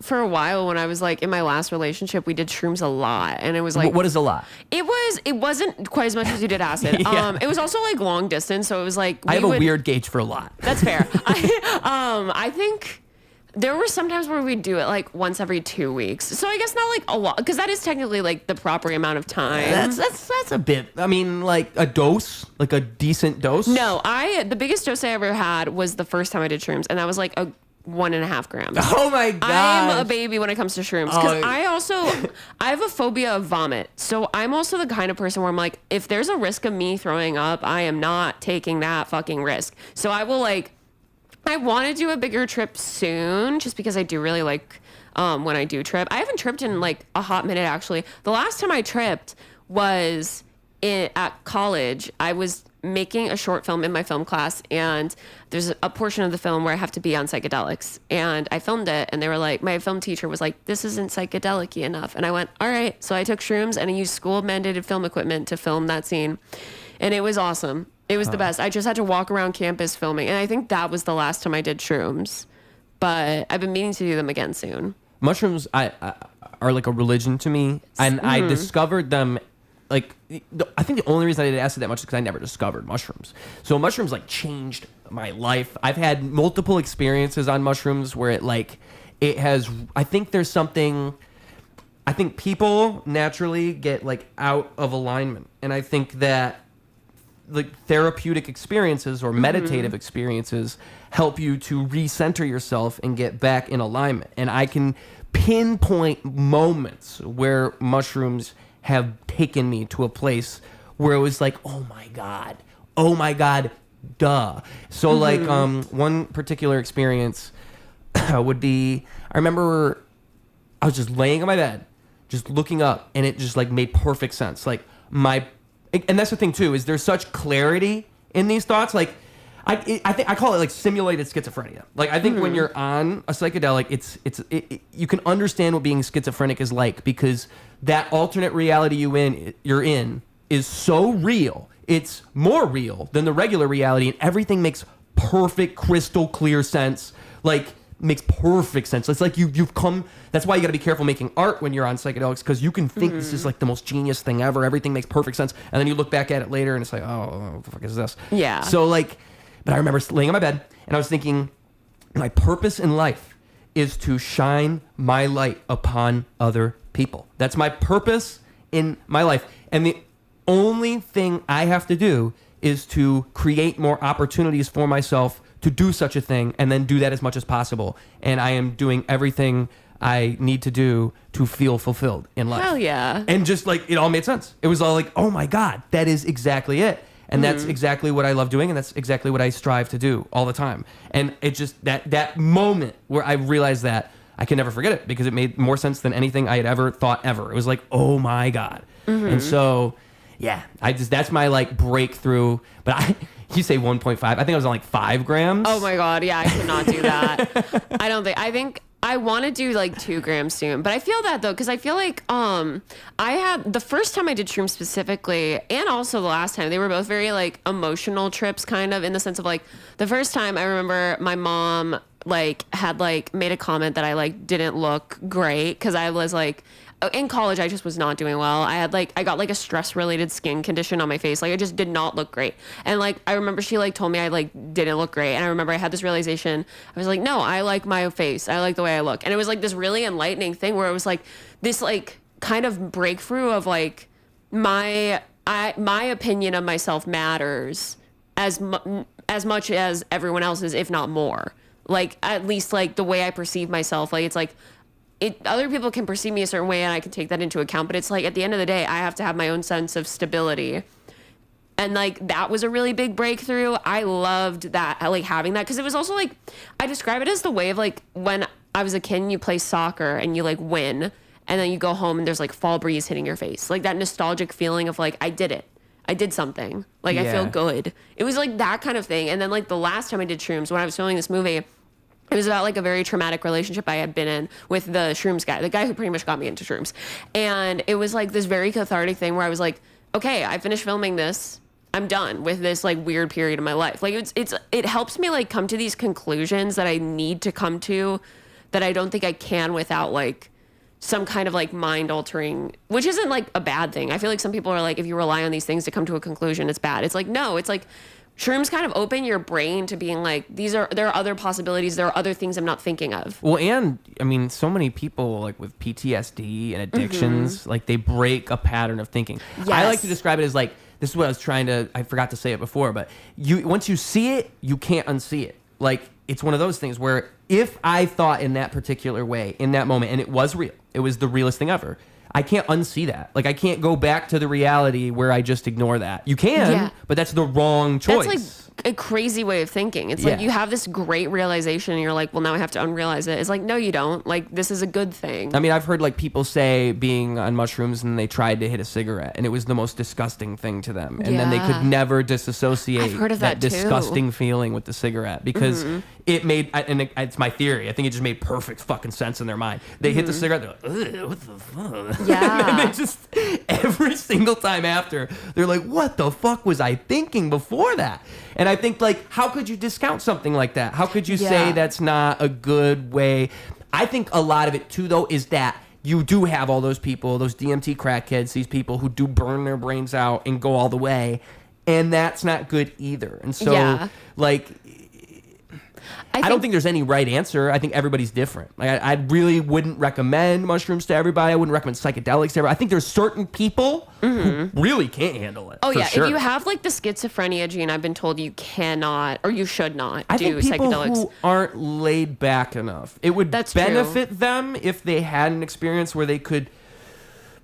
For a while when I was like in my last relationship, we did shrooms a lot, and it was like, what is a lot? It wasn't quite as much as you did acid. It was also like long distance, so it was like I have a weird gauge for a lot. That's fair. I think there were some times where we'd do it like once every 2 weeks. So I guess not like a lot, because that is technically like the proper amount of time. That's a bit. I mean, like a dose, like a decent dose. No, the biggest dose I ever had was the first time I did shrooms, and that was like a 1.5 grams. Oh my god! I'm a baby when it comes to shrooms, because I have a phobia of vomit. So I'm also the kind of person where I'm like, if there's a risk of me throwing up, I am not taking that fucking risk. So I will like, I want to do a bigger trip soon, just because I do really like when I do trip. I haven't tripped in like a hot minute actually. The last time I tripped was at college. I was making a short film in my film class, and there's a portion of the film where I have to be on psychedelics, and I filmed it, and they were like, my film teacher was like, this isn't psychedelic-y enough, and I went, all right. So I took shrooms and I used school mandated film equipment to film that scene, and it was awesome. It was the best. I just had to walk around campus filming, and I think that was the last time I did shrooms, but I've been meaning to do them again soon. Mushrooms are like a religion to me, and I discovered them. Like, I think the only reason I didn't ask it that much is because I never discovered mushrooms. So mushrooms like changed my life. I've had multiple experiences on mushrooms where it has. I think there's something. I think people naturally get like out of alignment, and I think that like therapeutic experiences or meditative experiences help you to recenter yourself and get back in alignment. And I can pinpoint moments where mushrooms have taken me to a place where it was like, oh my god, duh. So like one particular experience would be, I remember I was just laying on my bed, just looking up, and it just like made perfect sense. Like and that's the thing too, is there's such clarity in these thoughts. Like I think I call it like simulated schizophrenia. Like I think when you're on a psychedelic, you can understand what being schizophrenic is like, because that alternate reality you're in is so real. It's more real than the regular reality, and everything makes perfect, crystal clear sense. Like makes perfect sense. It's like you've come. That's why you got to be careful making art when you're on psychedelics, because you can think this is like the most genius thing ever. Everything makes perfect sense, and then you look back at it later, and it's like, oh, what the fuck is this? Yeah. So like. But I remember laying on my bed, and I was thinking, my purpose in life is to shine my light upon other people. That's my purpose in my life. And the only thing I have to do is to create more opportunities for myself to do such a thing, and then do that as much as possible. And I am doing everything I need to do to feel fulfilled in life. Hell yeah. And just like, it all made sense. It was all like, oh my God, that is exactly it. And that's exactly what I love doing, and that's exactly what I strive to do all the time. And it just, that moment where I realized that, I can never forget it, because it made more sense than anything I had ever thought ever. It was like, oh my God. And so, yeah, that's my like breakthrough. But you say 1.5, I think I was on like 5 grams. Oh my God, yeah, I could not do that. I think I want to do like 2 grams soon, but I feel that though, because I feel like I had the first time I did shrooms specifically, and also the last time, they were both very like emotional trips, kind of in the sense of like the first time I remember my mom like had like made a comment that I like didn't look great, because I was like, in college, I just was not doing well. I got like a stress related skin condition on my face. Like I just did not look great. And like, I remember she like told me I like didn't look great. And I remember I had this realization. I was like, no, I like my face. I like the way I look. And it was like this really enlightening thing where it was like this like kind of breakthrough of like my opinion of myself matters as much as everyone else's, if not more. Like at least like the way I perceive myself. Like it's like, other people can perceive me a certain way and I can take that into account, but it's like at the end of the day, I have to have my own sense of stability. And like that was a really big breakthrough. I loved that, like having that, because it was also like, I describe it as the way of like when I was a kid and you play soccer and you like win and then you go home and there's like fall breeze hitting your face, like that nostalgic feeling of like, I did it. I did something. Like, I feel good. It was like that kind of thing. And then like the last time I did shrooms, when I was filming this movie, it was about like a very traumatic relationship I had been in with the shrooms guy, the guy who pretty much got me into shrooms. And it was like this very cathartic thing where I was like, okay, I finished filming this. I'm done with this like weird period of my life. Like it helps me like come to these conclusions that I need to come to, that I don't think I can without like some kind of like mind altering, which isn't like a bad thing. I feel like some people are like, if you rely on these things to come to a conclusion, it's bad. It's like, no, it's like shrooms kind of open your brain to being like, there are other possibilities. There are other things I'm not thinking of. Well, and I mean, so many people like with PTSD and addictions, like they break a pattern of thinking. Yes. I like to describe it as like, this is what I forgot to say it before, but once you see it, you can't unsee it. Like, it's one of those things where if I thought in that particular way, in that moment, and it was real, it was the realest thing ever, I can't unsee that. Like, I can't go back to the reality where I just ignore that. You can, but that's the wrong choice. That's like a crazy way of thinking. It's like you have this great realization and you're like, well, now I have to unrealize it. It's like, no, you don't. Like, this is a good thing. I mean, I've heard like people say being on mushrooms and they tried to hit a cigarette and it was the most disgusting thing to them. And then they could never disassociate I've heard of that disgusting feeling with the cigarette because it made, and it's my theory, I think it just made perfect fucking sense in their mind. They hit the cigarette, they're like, ugh, what the fuck? Yeah. And they just, every single time after, they're like, what the fuck was I thinking before that? And I think, like, how could you discount something like that? How could you say that's not a good way? I think a lot of it, too, though, is that you do have all those people, those DMT crackheads, these people who do burn their brains out and go all the way. And that's not good either. And so, like, I don't think there's any right answer. I think everybody's different. Like, I really wouldn't recommend mushrooms to everybody. I wouldn't recommend psychedelics to everybody. I think there's certain people who really can't handle it. Oh, yeah. Sure. If you have, like, the schizophrenia gene, I've been told you cannot or you should not I do think people psychedelics. who aren't laid back enough. It would benefit them if they had an experience where they could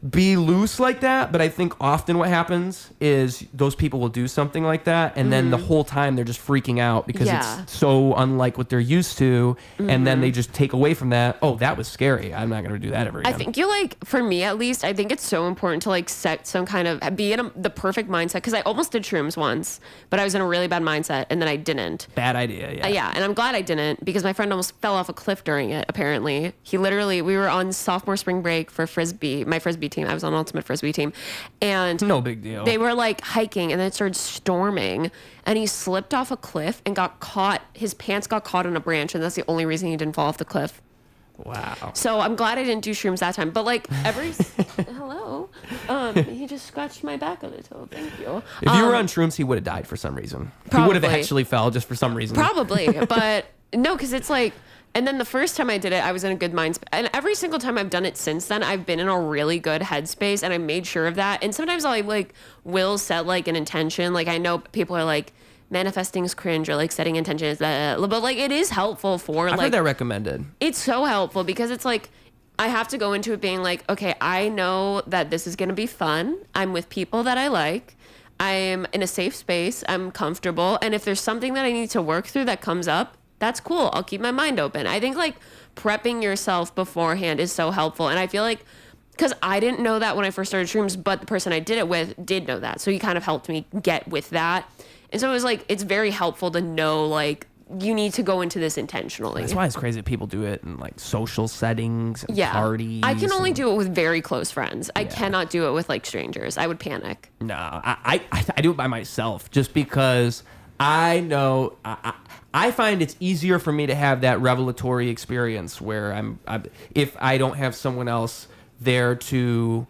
be loose like that, but I think often what happens is those people will do something like that and then the whole time they're just freaking out because it's so unlike what they're used to, and then they just take away from that, oh, that was scary, I'm not going to do that ever again. I think you, like, for me at least, I think it's so important to like set some kind of, be in the perfect mindset, because I almost did shrooms once, but I was in a really bad mindset and then I didn't. Bad idea. Yeah, and I'm glad I didn't, because my friend almost fell off a cliff during it, apparently. We were on sophomore spring break for Frisbee, my Frisbee team. I was on ultimate Frisbee team, and no big deal. They were like hiking and then it started storming and he slipped off a cliff and got caught. His pants got caught on a branch, and that's the only reason he didn't fall off the cliff. Wow. So I'm glad I didn't do shrooms that time. But like hello, he just scratched my back a little. Thank you. If you were on shrooms, he would have died for some reason. Probably. He would have actually fell just for some reason. Probably, but no, because it's like. And then the first time I did it, I was in a good mind. And every single time I've done it since then, I've been in a really good headspace, and I made sure of that. And sometimes I like will set like an intention. Like, I know people are like, manifesting is cringe, or like setting intentions, but like it is helpful for I've heard that recommended. It's so helpful because it's like I have to go into it being like, okay, I know that this is going to be fun. I'm with people that I like. I'm in a safe space. I'm comfortable. And if there's something that I need to work through that comes up, that's cool. I'll keep my mind open. I think like prepping yourself beforehand is so helpful. And I feel like, because I didn't know that when I first started shrooms, but the person I did it with did know that. So he kind of helped me get with that. And so it was like, it's very helpful to know, like, you need to go into this intentionally. That's why it's crazy that people do it in like social settings and parties. I can only do it with very close friends. I cannot do it with like strangers. I would panic. No, I do it by myself just because I know I find it's easier for me to have that revelatory experience where if I don't have someone else there to.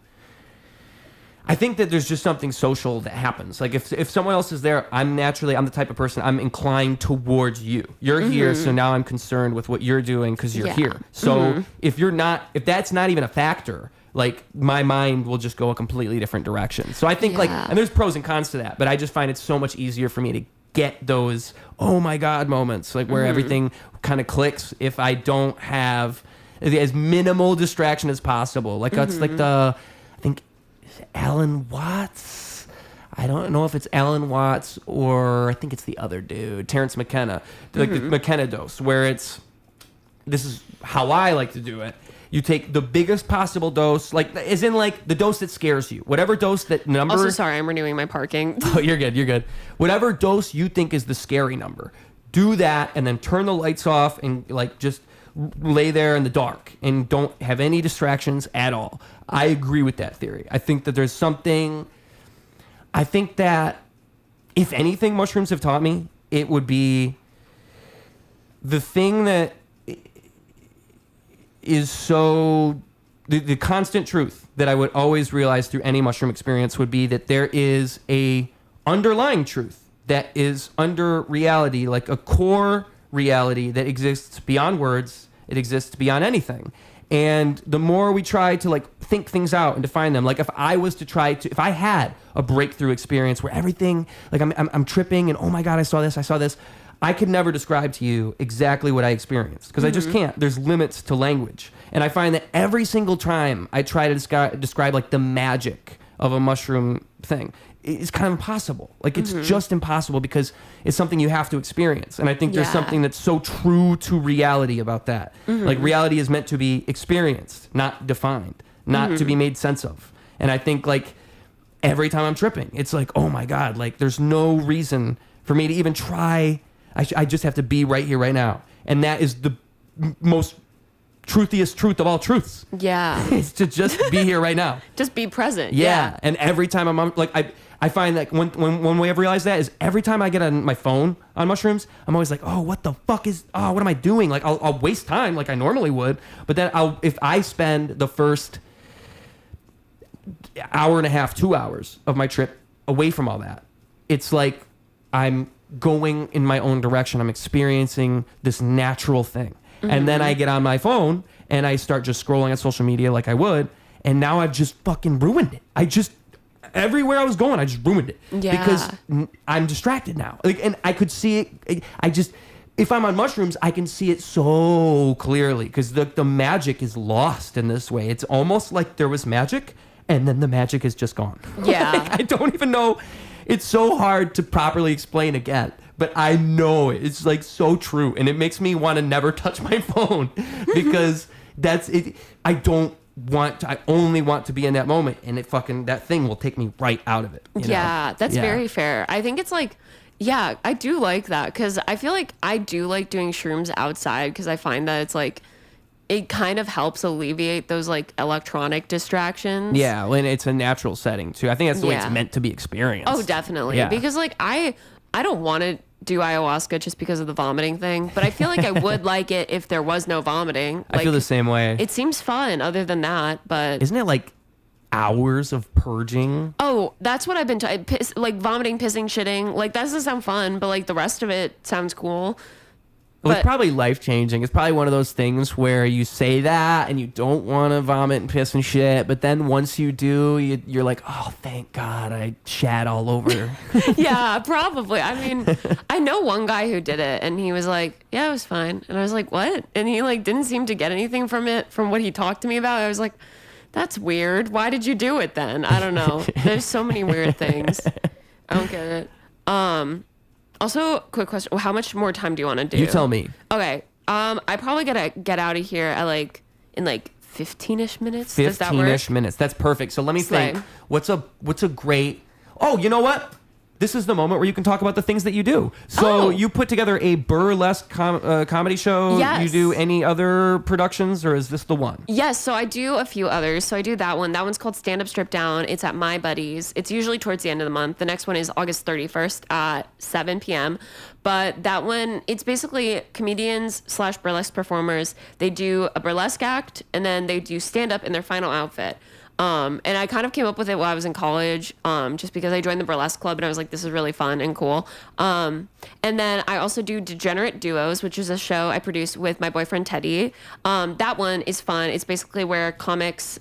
I think that there's just something social that happens. Like if someone else is there, I'm the type of person, I'm inclined towards you. You're here, so now I'm concerned with what you're doing because you're here. So if that's not even a factor, like my mind will just go a completely different direction. So I think and there's pros and cons to that, but I just find it so much easier for me to get those, oh my God moments, like where everything kind of clicks if I don't have as minimal distraction as possible. Like that's like I think Alan Watts. I don't know if it's Alan Watts or I think it's the other dude, Terrence McKenna, like the McKenna dose, where this is how I like to do it. You take the biggest possible dose, like as in like the dose that scares you. Whatever dose that number. Also, sorry, I'm renewing my parking. Oh, you're good. You're good. Whatever dose you think is the scary number, do that, and then turn the lights off and like just lay there in the dark and don't have any distractions at all. I agree with that theory. I think that there's something. I think that if anything, mushrooms have taught me, it would be the thing that is so the constant truth that I would always realize through any mushroom experience would be that there is a underlying truth that is under reality, like a core reality that exists beyond words. It exists beyond anything. And the more we try to like think things out and define them, like if I had a breakthrough experience where everything, like I'm tripping and oh my God, I saw this, I could never describe to you exactly what I experienced because I just can't. There's limits to language. And I find that every single time I try to describe like the magic of a mushroom thing, it's kind of impossible. Like it's just impossible because it's something you have to experience. And I think there's something that's so true to reality about that. Like reality is meant to be experienced, not defined, not to be made sense of. And I think like every time I'm tripping, it's like, oh my God, like there's no reason for me to even try. I just have to be right here, right now. And that is the most truthiest truth of all truths. Yeah. It's to just be here right now. Just be present. Yeah. And every time I'm like, I find that one way I've realized that is every time I get on my phone on mushrooms, I'm always like, oh, what the fuck what am I doing? Like I'll waste time like I normally would. But then if I spend the first hour and a half, 2 hours of my trip away from all that, it's like I'm going in my own direction. I'm experiencing this natural thing. And then I get on my phone and I start just scrolling on social media like I would. And now I've just fucking ruined it. Everywhere I was going, I just ruined it. Yeah. Because I'm distracted now. Like, and I could see it. If I'm on mushrooms, I can see it so clearly because the magic is lost in this way. It's almost like there was magic and then the magic is just gone. Yeah. Like, I don't even know. It's so hard to properly explain again, but I know it. It's like so true. And it makes me want to never touch my phone because that's it. I only want to be in that moment, and that thing will take me right out of it. Yeah, that's very fair. I think it's like, yeah, I do like that because I feel like I do like doing shrooms outside because I find that it's like, it kind of helps alleviate those like electronic distractions. Yeah, and it's a natural setting too. I think that's the way it's meant to be experienced. Oh, definitely. Yeah. Because like I don't want to do ayahuasca just because of the vomiting thing, but I feel like I would like it if there was no vomiting. Like, I feel the same way. It seems fun other than that, but isn't it like hours of purging? Oh, that's what I've been like vomiting, pissing, shitting. Like that doesn't sound fun, but like the rest of it sounds cool. Well, it's probably life-changing. It's probably one of those things where you say that and you don't want to vomit and piss and shit, but then once you do, you're like, oh, thank God I shat all over. Yeah, probably. I mean, I know one guy who did it, and he was like, yeah, it was fine. And I was like, what? And he like didn't seem to get anything from it, from what he talked to me about. I was like, that's weird. Why did you do it then? I don't know. There's so many weird things. I don't get it. Also, quick question. How much more time do you want to do? You tell me. Okay. I probably gotta get out of here at in 15-ish minutes. 15-ish minutes. That's perfect. So let me think. What's a great... Oh, you know what? This is the moment where you can talk about the things that you do. So you put together a burlesque comedy show. Yes. You do any other productions, or is this the one? Yes. So I do a few others. So I do that one. That one's called Standup Strip Down. It's at My Buddies. It's usually towards the end of the month. The next one is August 31st at 7 p.m. But that one, it's basically comedians / burlesque performers. They do a burlesque act, and then they do stand-up in their final outfit. And I kind of came up with it while I was in college, just because I joined the burlesque club and I was like, this is really fun and cool. And then I also do Degenerate Duos, which is a show I produce with my boyfriend, Teddy. That one is fun. It's basically where comics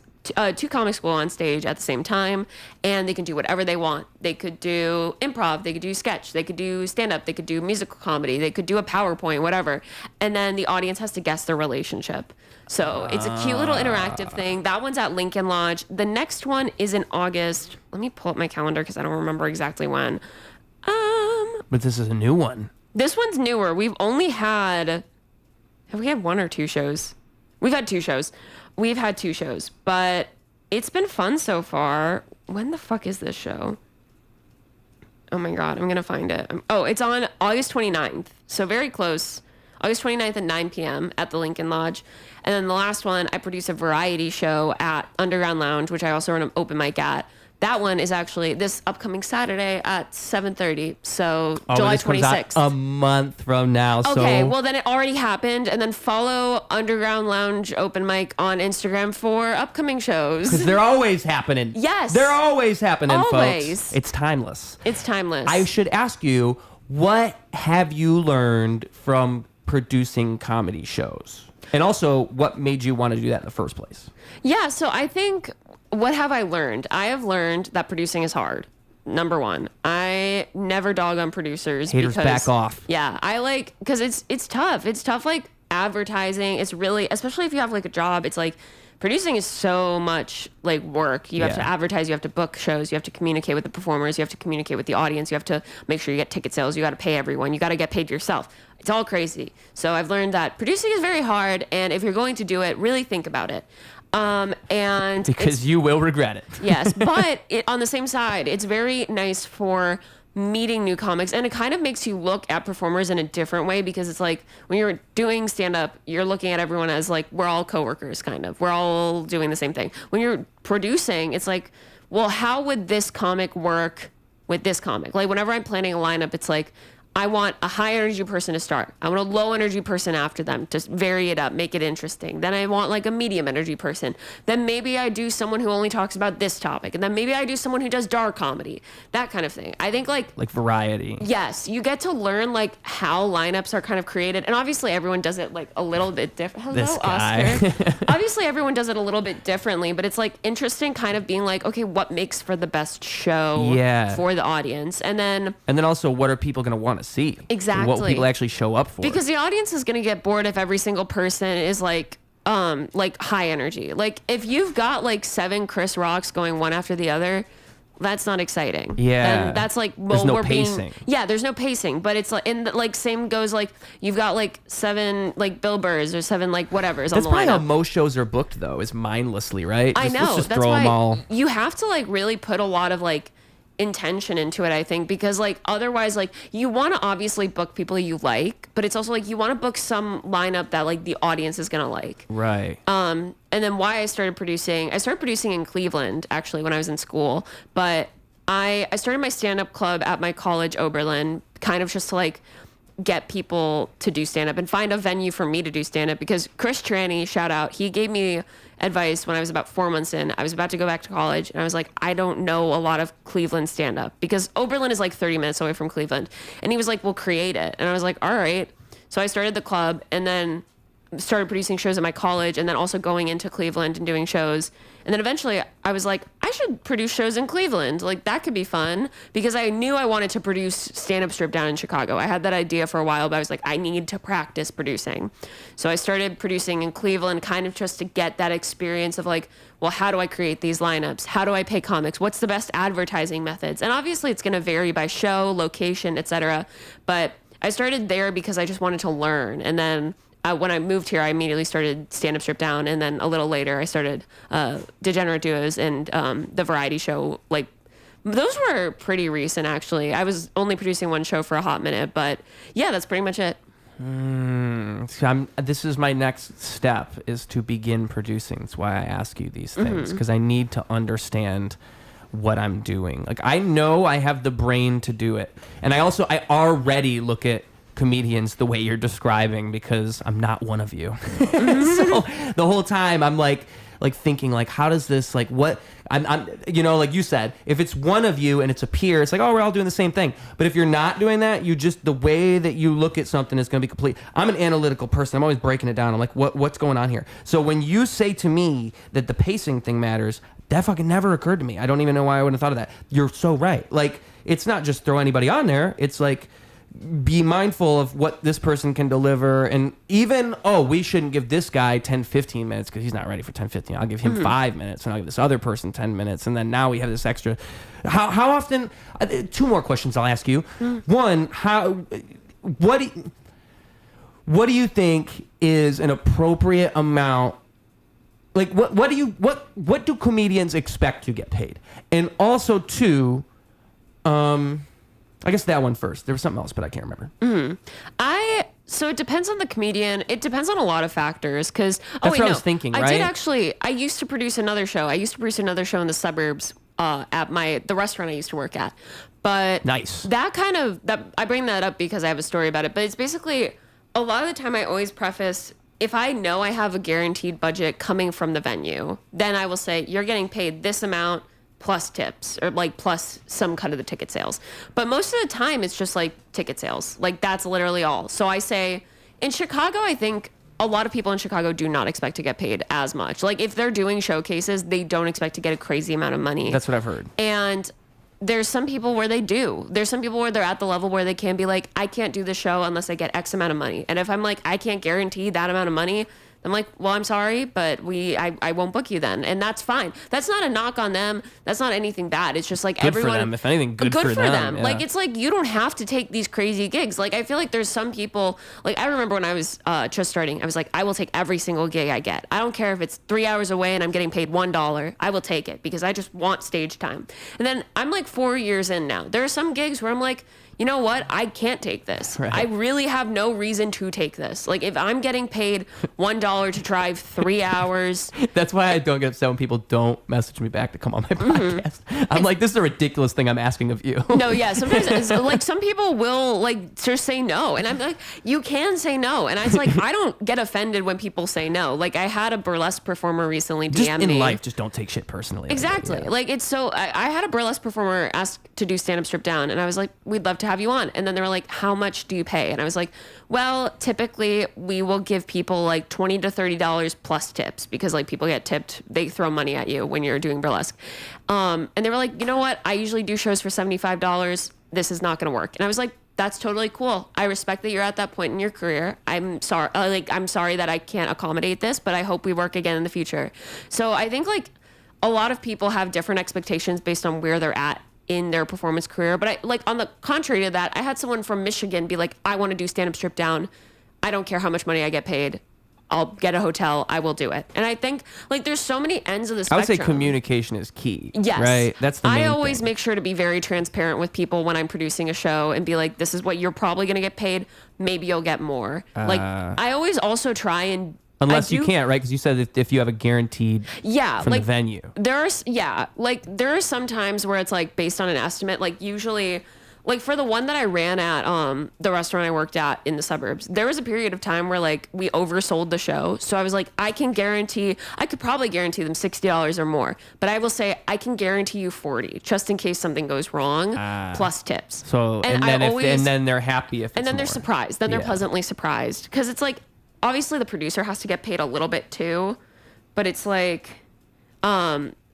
two comics go on stage at the same time, and they can do whatever they want. They could do improv, they could do sketch, they could do stand-up, they could do musical comedy, they could do a PowerPoint, whatever. And then the audience has to guess their relationship. So it's a cute little interactive thing. That one's at Lincoln Lodge. The next one is in August. Let me pull up my calendar because I don't remember exactly when. But this is a new one. This one's newer. We've only had... Have we had one or two shows? We've had two shows. But it's been fun so far. When the fuck is this show? Oh my God, I'm going to find it. It's on August 29th. So very close. August 29th at 9 p.m. at the Lincoln Lodge. And then the last one, I produce a variety show at Underground Lounge, which I also run an open mic at. That one is actually this upcoming Saturday at 7:30. So July 26th. A month from now. Okay, well then it already happened. And then follow Underground Lounge open mic on Instagram for upcoming shows. Because they're always happening. Yes. They're always happening, always. Folks. It's timeless. It's timeless. I should ask you, what have you learned from producing comedy shows? And also, what made you want to do that in the first place? Yeah, so I think... What have I learned? I have learned that producing is hard. Number one, I never dog on producers. Haters back off. Yeah, because it's tough. It's tough, like advertising. It's really, especially if you have like a job, it's like producing is so much like work. You have to advertise, you have to book shows, you have to communicate with the performers, you have to communicate with the audience, you have to make sure you get ticket sales, you got to pay everyone, you got to get paid yourself. It's all crazy. So I've learned that producing is very hard, and if you're going to do it, really think about it. And because you will regret it. Yes, but on the same side, it's very nice for meeting new comics, and it kind of makes you look at performers in a different way, because it's like when you're doing stand-up, you're looking at everyone as like we're all coworkers, kind of. We're all doing the same thing. When you're producing, it's like, well, how would this comic work with this comic? Like whenever I'm planning a lineup, it's like, I want a high energy person to start. I want a low energy person after them to vary it up, make it interesting. Then I want like a medium energy person. Then maybe I do someone who only talks about this topic. And then maybe I do someone who does dark comedy, that kind of thing. I think like variety. Yes. You get to learn like how lineups are kind of created. And obviously everyone does it like a little bit different. Hello, this guy. Oscar. Obviously everyone does it a little bit differently, but it's like interesting kind of being like, okay, what makes for the best show for the audience? And then also, what are people going to want to see? Exactly. What people actually show up for. Because the audience is going to get bored if every single person is like high energy. Like if you've got like 7 Chris Rocks going one after the other, that's not exciting. Yeah. And that's like, well, there's no we're pacing. There's no pacing, but it's like, same goes like you've got like 7 like Bill Burrs or 7 like whatever's on the lineup. That's probably how most shows are booked though, is mindlessly, right? I know. Let's just that's throw why them all. You have to like really put a lot of like intention into it, I think, because like otherwise like you want to obviously book people you like, but it's also like you want to book some lineup that like the audience is gonna like. Right. And then why I started producing in Cleveland actually when I was in school, but I started my stand-up club at my college, Oberlin, kind of just to like get people to do stand-up and find a venue for me to do stand-up, because Chris Tranny, shout out, he gave me advice when I was about 4 months in. I was about to go back to college, and I was like, I don't know a lot of Cleveland stand-up, because Oberlin is like 30 minutes away from Cleveland. And he was like, well, create it. And I was like, all right. So I started the club, and then started producing shows at my college, and then also going into Cleveland and doing shows. And then eventually I was like, I should produce shows in Cleveland. Like that could be fun, because I knew I wanted to produce Standup Strip Down in Chicago. I had that idea for a while, but I was like, I need to practice producing. So I started producing in Cleveland, kind of just to get that experience of like, well, how do I create these lineups? How do I pay comics? What's the best advertising methods? And obviously it's going to vary by show, location, etc. But I started there because I just wanted to learn. And then when I moved here, I immediately started Standup Strip Down, and then a little later I started Degenerate Duos and the variety show. Like those were pretty recent, actually. I was only producing one show for a hot minute, but yeah, that's pretty much it. So this is my next step, is to begin producing. That's why I ask you these things, because I need to understand what I'm doing. Like I know I have the brain to do it, and I already look at comedians the way you're describing, because I'm not one of you. So the whole time I'm like, like thinking like, how does this like what I'm you know, like you said, if it's one of you and it's a peer, it's like, oh, we're all doing the same thing. But if you're not doing that, you just the way that you look at something is going to be complete. I'm an analytical person. I'm always breaking it down. I'm like, what's going on here? So when you say to me that the pacing thing matters, that fucking never occurred to me. I don't even know why I wouldn't have thought of that. You're so right. Like, it's not just throw anybody on there. It's like, be mindful of what this person can deliver. And even, we shouldn't give this guy 10, 15 minutes because he's not ready for 10, 15. I'll give him 5 minutes and I'll give this other person 10 minutes. And then now we have this extra. How often, 2 more questions I'll ask you. One, what do you think is an appropriate amount? Like, what do comedians expect to get paid? And also, 2, I guess that one first. There was something else, but I can't remember. So it depends on the comedian. It depends on a lot of factors. Because I was thinking. Right? I did actually. I used to produce another show. I used to produce another show in the suburbs at the restaurant I used to work at. But nice. I bring that up because I have a story about it. But it's basically a lot of the time I always preface, if I know I have a guaranteed budget coming from the venue, then I will say you're getting paid this amount plus tips or like plus some cut of the ticket sales. But most of the time it's just like ticket sales. Like that's literally all. So I say in Chicago, I think a lot of people in Chicago do not expect to get paid as much. Like if they're doing showcases, they don't expect to get a crazy amount of money. That's what I've heard. And there's some people where they do. There's some people where they're at the level where they can be like, I can't do the show unless I get X amount of money. And if I'm like, I can't guarantee that amount of money, I'm like, well, I'm sorry, but I won't book you then. And that's fine. That's not a knock on them. That's not anything bad. It's just like good everyone. For them. If anything, good for them. Yeah. Like, it's like, you don't have to take these crazy gigs. Like, I feel like there's some people, like, I remember when I was just starting, I was like, I will take every single gig I get. I don't care if it's 3 hours away and I'm getting paid $1. I will take it because I just want stage time. And then I'm like 4 years in now. There are some gigs where I'm like, you know what? I can't take this. Right. I really have no reason to take this. Like, if I'm getting paid $1 to drive 3 hours. That's why I don't get upset when people don't message me back to come on my podcast. I'm like, this is a ridiculous thing I'm asking of you. No, yeah. Sometimes it's like some people will like just say no. And I'm like, you can say no. And I was like, I don't get offended when people say no. Like, I had a burlesque performer recently DM me. Just in life, just don't take shit personally. Exactly. Yeah. Like, it's so, I had a burlesque performer ask to do Standup Strip Down. And I was like, we'd love to have you on. And then they were like, how much do you pay? And I was like, well, typically we will give people like $20 to $30 plus tips because like people get tipped. They throw money at you when you're doing burlesque. And they were like, you know what? I usually do shows for $75. This is not going to work. And I was like, that's totally cool. I respect that you're at that point in your career. I'm sorry. I'm sorry that I can't accommodate this, but I hope we work again in the future. So I think like a lot of people have different expectations based on where they're at in their performance career. But I like on the contrary to that, I had someone from Michigan be like, I want to do Stand-Up Strip Down. I don't care how much money I get paid. I'll get a hotel. I will do it. And I think like there's so many ends of the spectrum. I would say communication is key. Yes. Right? That's the main I always thing. make sure to be very transparent with people when I'm producing a show and be like, this is what you're probably going to get paid. Maybe you'll get more. Like I always also try and unless you can't, right? Because you said if you have a guaranteed from like, the venue. There are some times where it's like based on an estimate. Like usually, like for the one that I ran at the restaurant I worked at in the suburbs, there was a period of time where like we oversold the show. So I was like, I could probably guarantee them $60 or more. But I will say I can guarantee you $40 just in case something goes wrong, plus tips. So and then they're happy if it's they're more. surprised. Then they're pleasantly surprised because it's like, obviously the producer has to get paid a little bit too, but it's like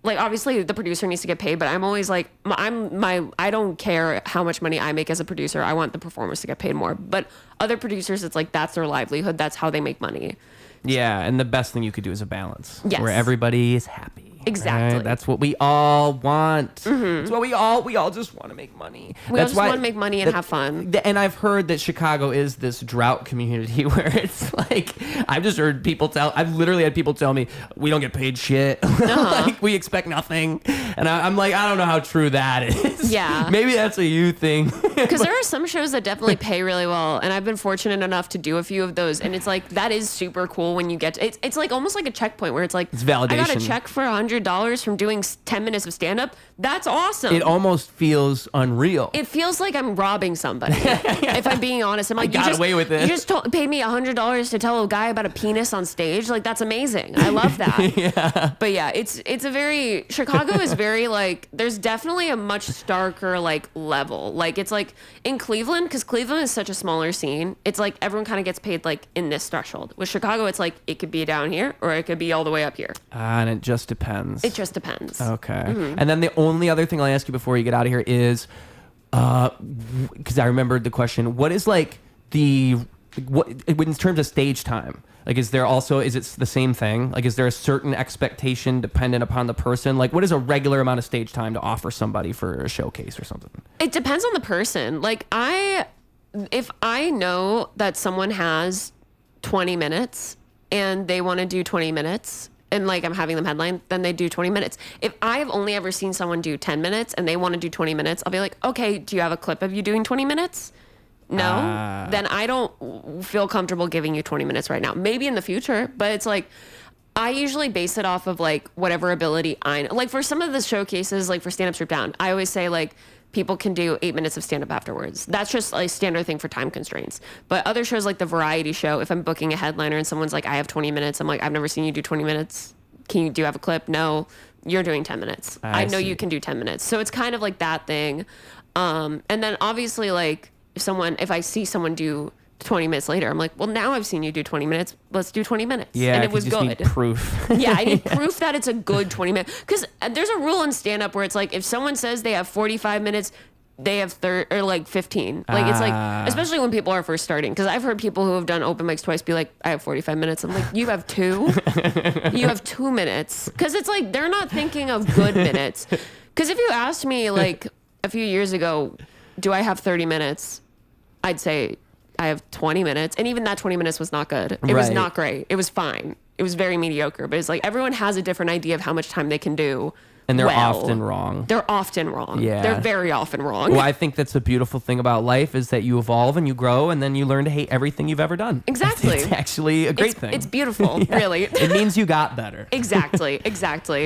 obviously the producer needs to get paid, but I'm always like, I don't care how much money I make as a producer. I want the performers to get paid more. But other producers, it's like, that's their livelihood. That's how they make money. Yeah. And the best thing you could do is a balance. Yes. Where everybody is happy. Exactly. Right? That's what we all want. That's what we all just want to make money. We all just want to make money and have fun. And I've heard that Chicago is this drought community where it's like, I've literally had people tell me, we don't get paid shit. Like, we expect nothing. And I'm like, I don't know how true that is. Yeah. Maybe that's a you thing. Because there are some shows that definitely pay really well. And I've been fortunate enough to do a few of those. And it's like, that is super cool when you get to, it's like almost like a checkpoint where it's like, it's validation. I got a check for $100 $100 from doing 10 minutes of stand-up, that's awesome. It almost feels unreal. It feels like I'm robbing somebody. If I'm being honest, I'm like, I got away with it. You just paid me $100 to tell a guy about a penis on stage. Like, that's amazing. I love that. Yeah. But yeah, it's a very, Chicago is very like, there's definitely a much starker like level. Like, it's like in Cleveland, because Cleveland is such a smaller scene, it's like everyone kind of gets paid like in this threshold. With Chicago, it's like it could be down here or it could be all the way up here. And it just depends. It just depends. Okay. And then the only other thing I'll ask you before you get out of here is, because I remembered the question, what is like what in terms of stage time? Like, is it the same thing? Like, is there a certain expectation dependent upon the person? Like, what is a regular amount of stage time to offer somebody for a showcase or something? It depends on the person. Like, if I know that someone has 20 minutes and they want to do 20 minutes and like I'm having them headline, then they do 20 minutes. If I have only ever seen someone do 10 minutes and they want to do 20 minutes, I'll be like, okay, do you have a clip of you doing 20 minutes? No, then I don't feel comfortable giving you 20 minutes right now. Maybe in the future, but it's like, I usually base it off of like whatever ability like for some of the showcases, like for Standup Strip Down, I always say like people can do 8 minutes of stand-up afterwards. That's just a standard thing for time constraints. But other shows like the variety show, if I'm booking a headliner and someone's like, I have 20 minutes, I'm like, I've never seen you do 20 minutes. Do you have a clip? No, you're doing 10 minutes. I know you can do 10 minutes. So it's kind of like that thing. And then obviously like if I see someone do 20 minutes later, I'm like, well, now I've seen you do 20 minutes. Let's do 20 minutes. Yeah, and it was you just good. Need proof. Yeah, I need proof that it's a good 20 minutes. Because there's a rule in stand-up where it's like, if someone says they have 45 minutes, they have 15. Like, it's like, especially when people are first starting. Because I've heard people who have done open mics twice be like, I have 45 minutes. I'm like, you have 2? You have 2 minutes. Because it's like, they're not thinking of good minutes. Because if you asked me, like, a few years ago, do I have 30 minutes? I'd say I have 20 minutes. And even that 20 minutes was not good. It was not great. It was fine. It was very mediocre. But it's like everyone has a different idea of how much time they can do. And they're often wrong. They're often wrong. Yeah. They're very often wrong. Well, I think that's the beautiful thing about life is that you evolve and you grow and then you learn to hate everything you've ever done. Exactly. It's actually a great thing. It's beautiful, really. It means you got better. Exactly.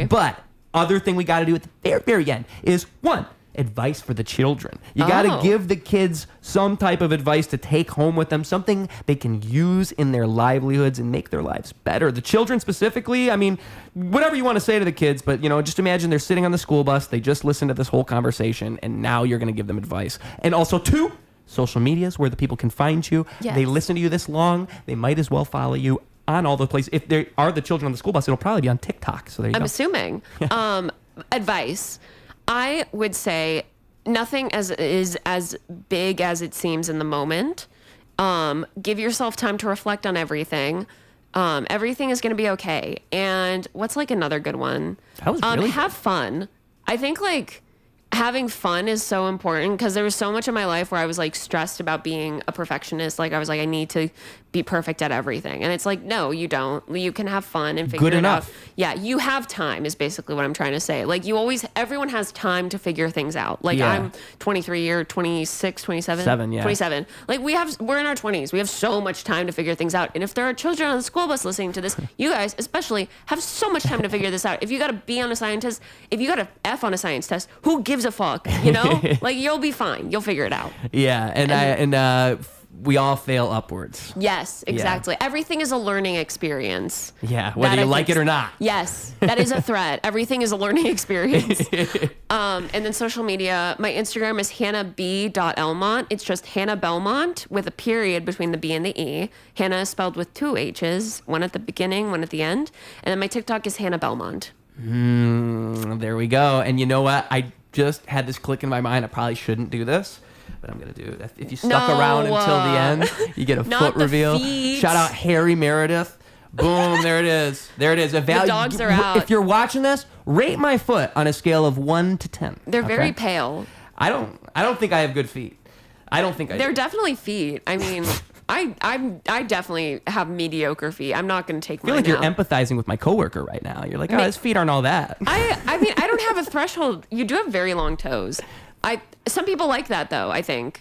But other thing we got to do at the very, very end is one, advice for the children. You got to give the kids some type of advice to take home with them, something they can use in their livelihoods and make their lives better. The children specifically, I mean, whatever you want to say to the kids, but just imagine they're sitting on the school bus, they just listened to this whole conversation, and now you're going to give them advice. And also, 2, social medias where the people can find you. Yes. They listen to you this long, they might as well follow you on all the places. If they are the children on the school bus, it'll probably be on TikTok. So there you go. I'm assuming. Advice. I would say nothing is as big as it seems in the moment. Give yourself time to reflect on everything. Everything is going to be okay. And what's like another good one? That was really have fun. I think like having fun is so important because there was so much in my life where I was like stressed about being a perfectionist. Like I was like, I need to be perfect at everything. And it's like, no, you don't. You can have fun and figure it out. Yeah, you have time is basically what I'm trying to say. Like everyone has time to figure things out. Like I'm 23 or 26, 27. 27. Like we're in our 20s. We have so much time to figure things out. And if there are children on the school bus listening to this, you guys especially have so much time to figure this out. If you got a B on a science test, if you got a F on a science test, who gives a fuck? Like you'll be fine. You'll figure it out. Yeah, and we all fail upwards. Yes, exactly. Yeah. Everything is a learning experience. Yeah, whether you like it or not. Yes, that is a threat. Everything is a learning experience. And then social media, my Instagram is hannahb.elmont. It's just Hannah Belmont with a period between the B and the E. Hannah is spelled with 2 H's, one at the beginning, one at the end. And then my TikTok is Hannah Belmont. There we go. And you know what? I just had this click in my mind. I probably shouldn't do this, but I'm going to do it. If you stuck around until the end, you get a foot reveal. Shout out Harry Meredith. Boom, there it is. There it is. The dogs are out. If you're watching this, rate my foot on a scale of 1 to 10. They're very pale. I don't think I have good feet. I don't think I They're do. definitely feet. I mean, I definitely have mediocre feet. I'm not going to take mine I feel like out. you're empathizing with my coworker right now. You're like, his feet aren't all that. I mean, I don't have a threshold. You do have very long toes. Some people like that though, I think.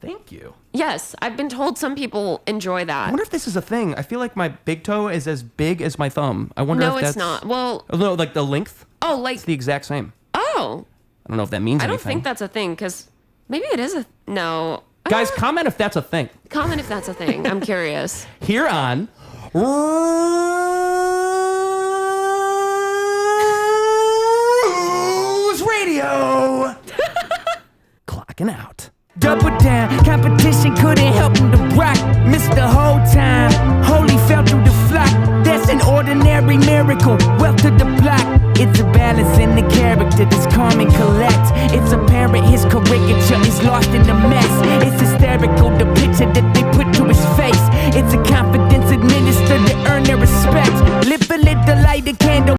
Thank you. Yes, I've been told some people enjoy I that. wonder if this is a thing. I feel like my big toe is as big as my thumb. I wonder No, if that's... it's not. Well... Oh, no, like the length? Oh, like... It's the exact same. Oh. I don't know if that means anything. I don't think that's a thing, because maybe it is a... No. Guys, comment if that's a thing. Comment if that's a thing. I'm curious. Here on... Radio. Clocking out. Double down, competition couldn't help him to rock. Missed the whole time, holy fell through the flock. That's an ordinary miracle, wealth to the block. It's a balance in the character that's calm and collect. It's apparent his caricature is lost in the mess.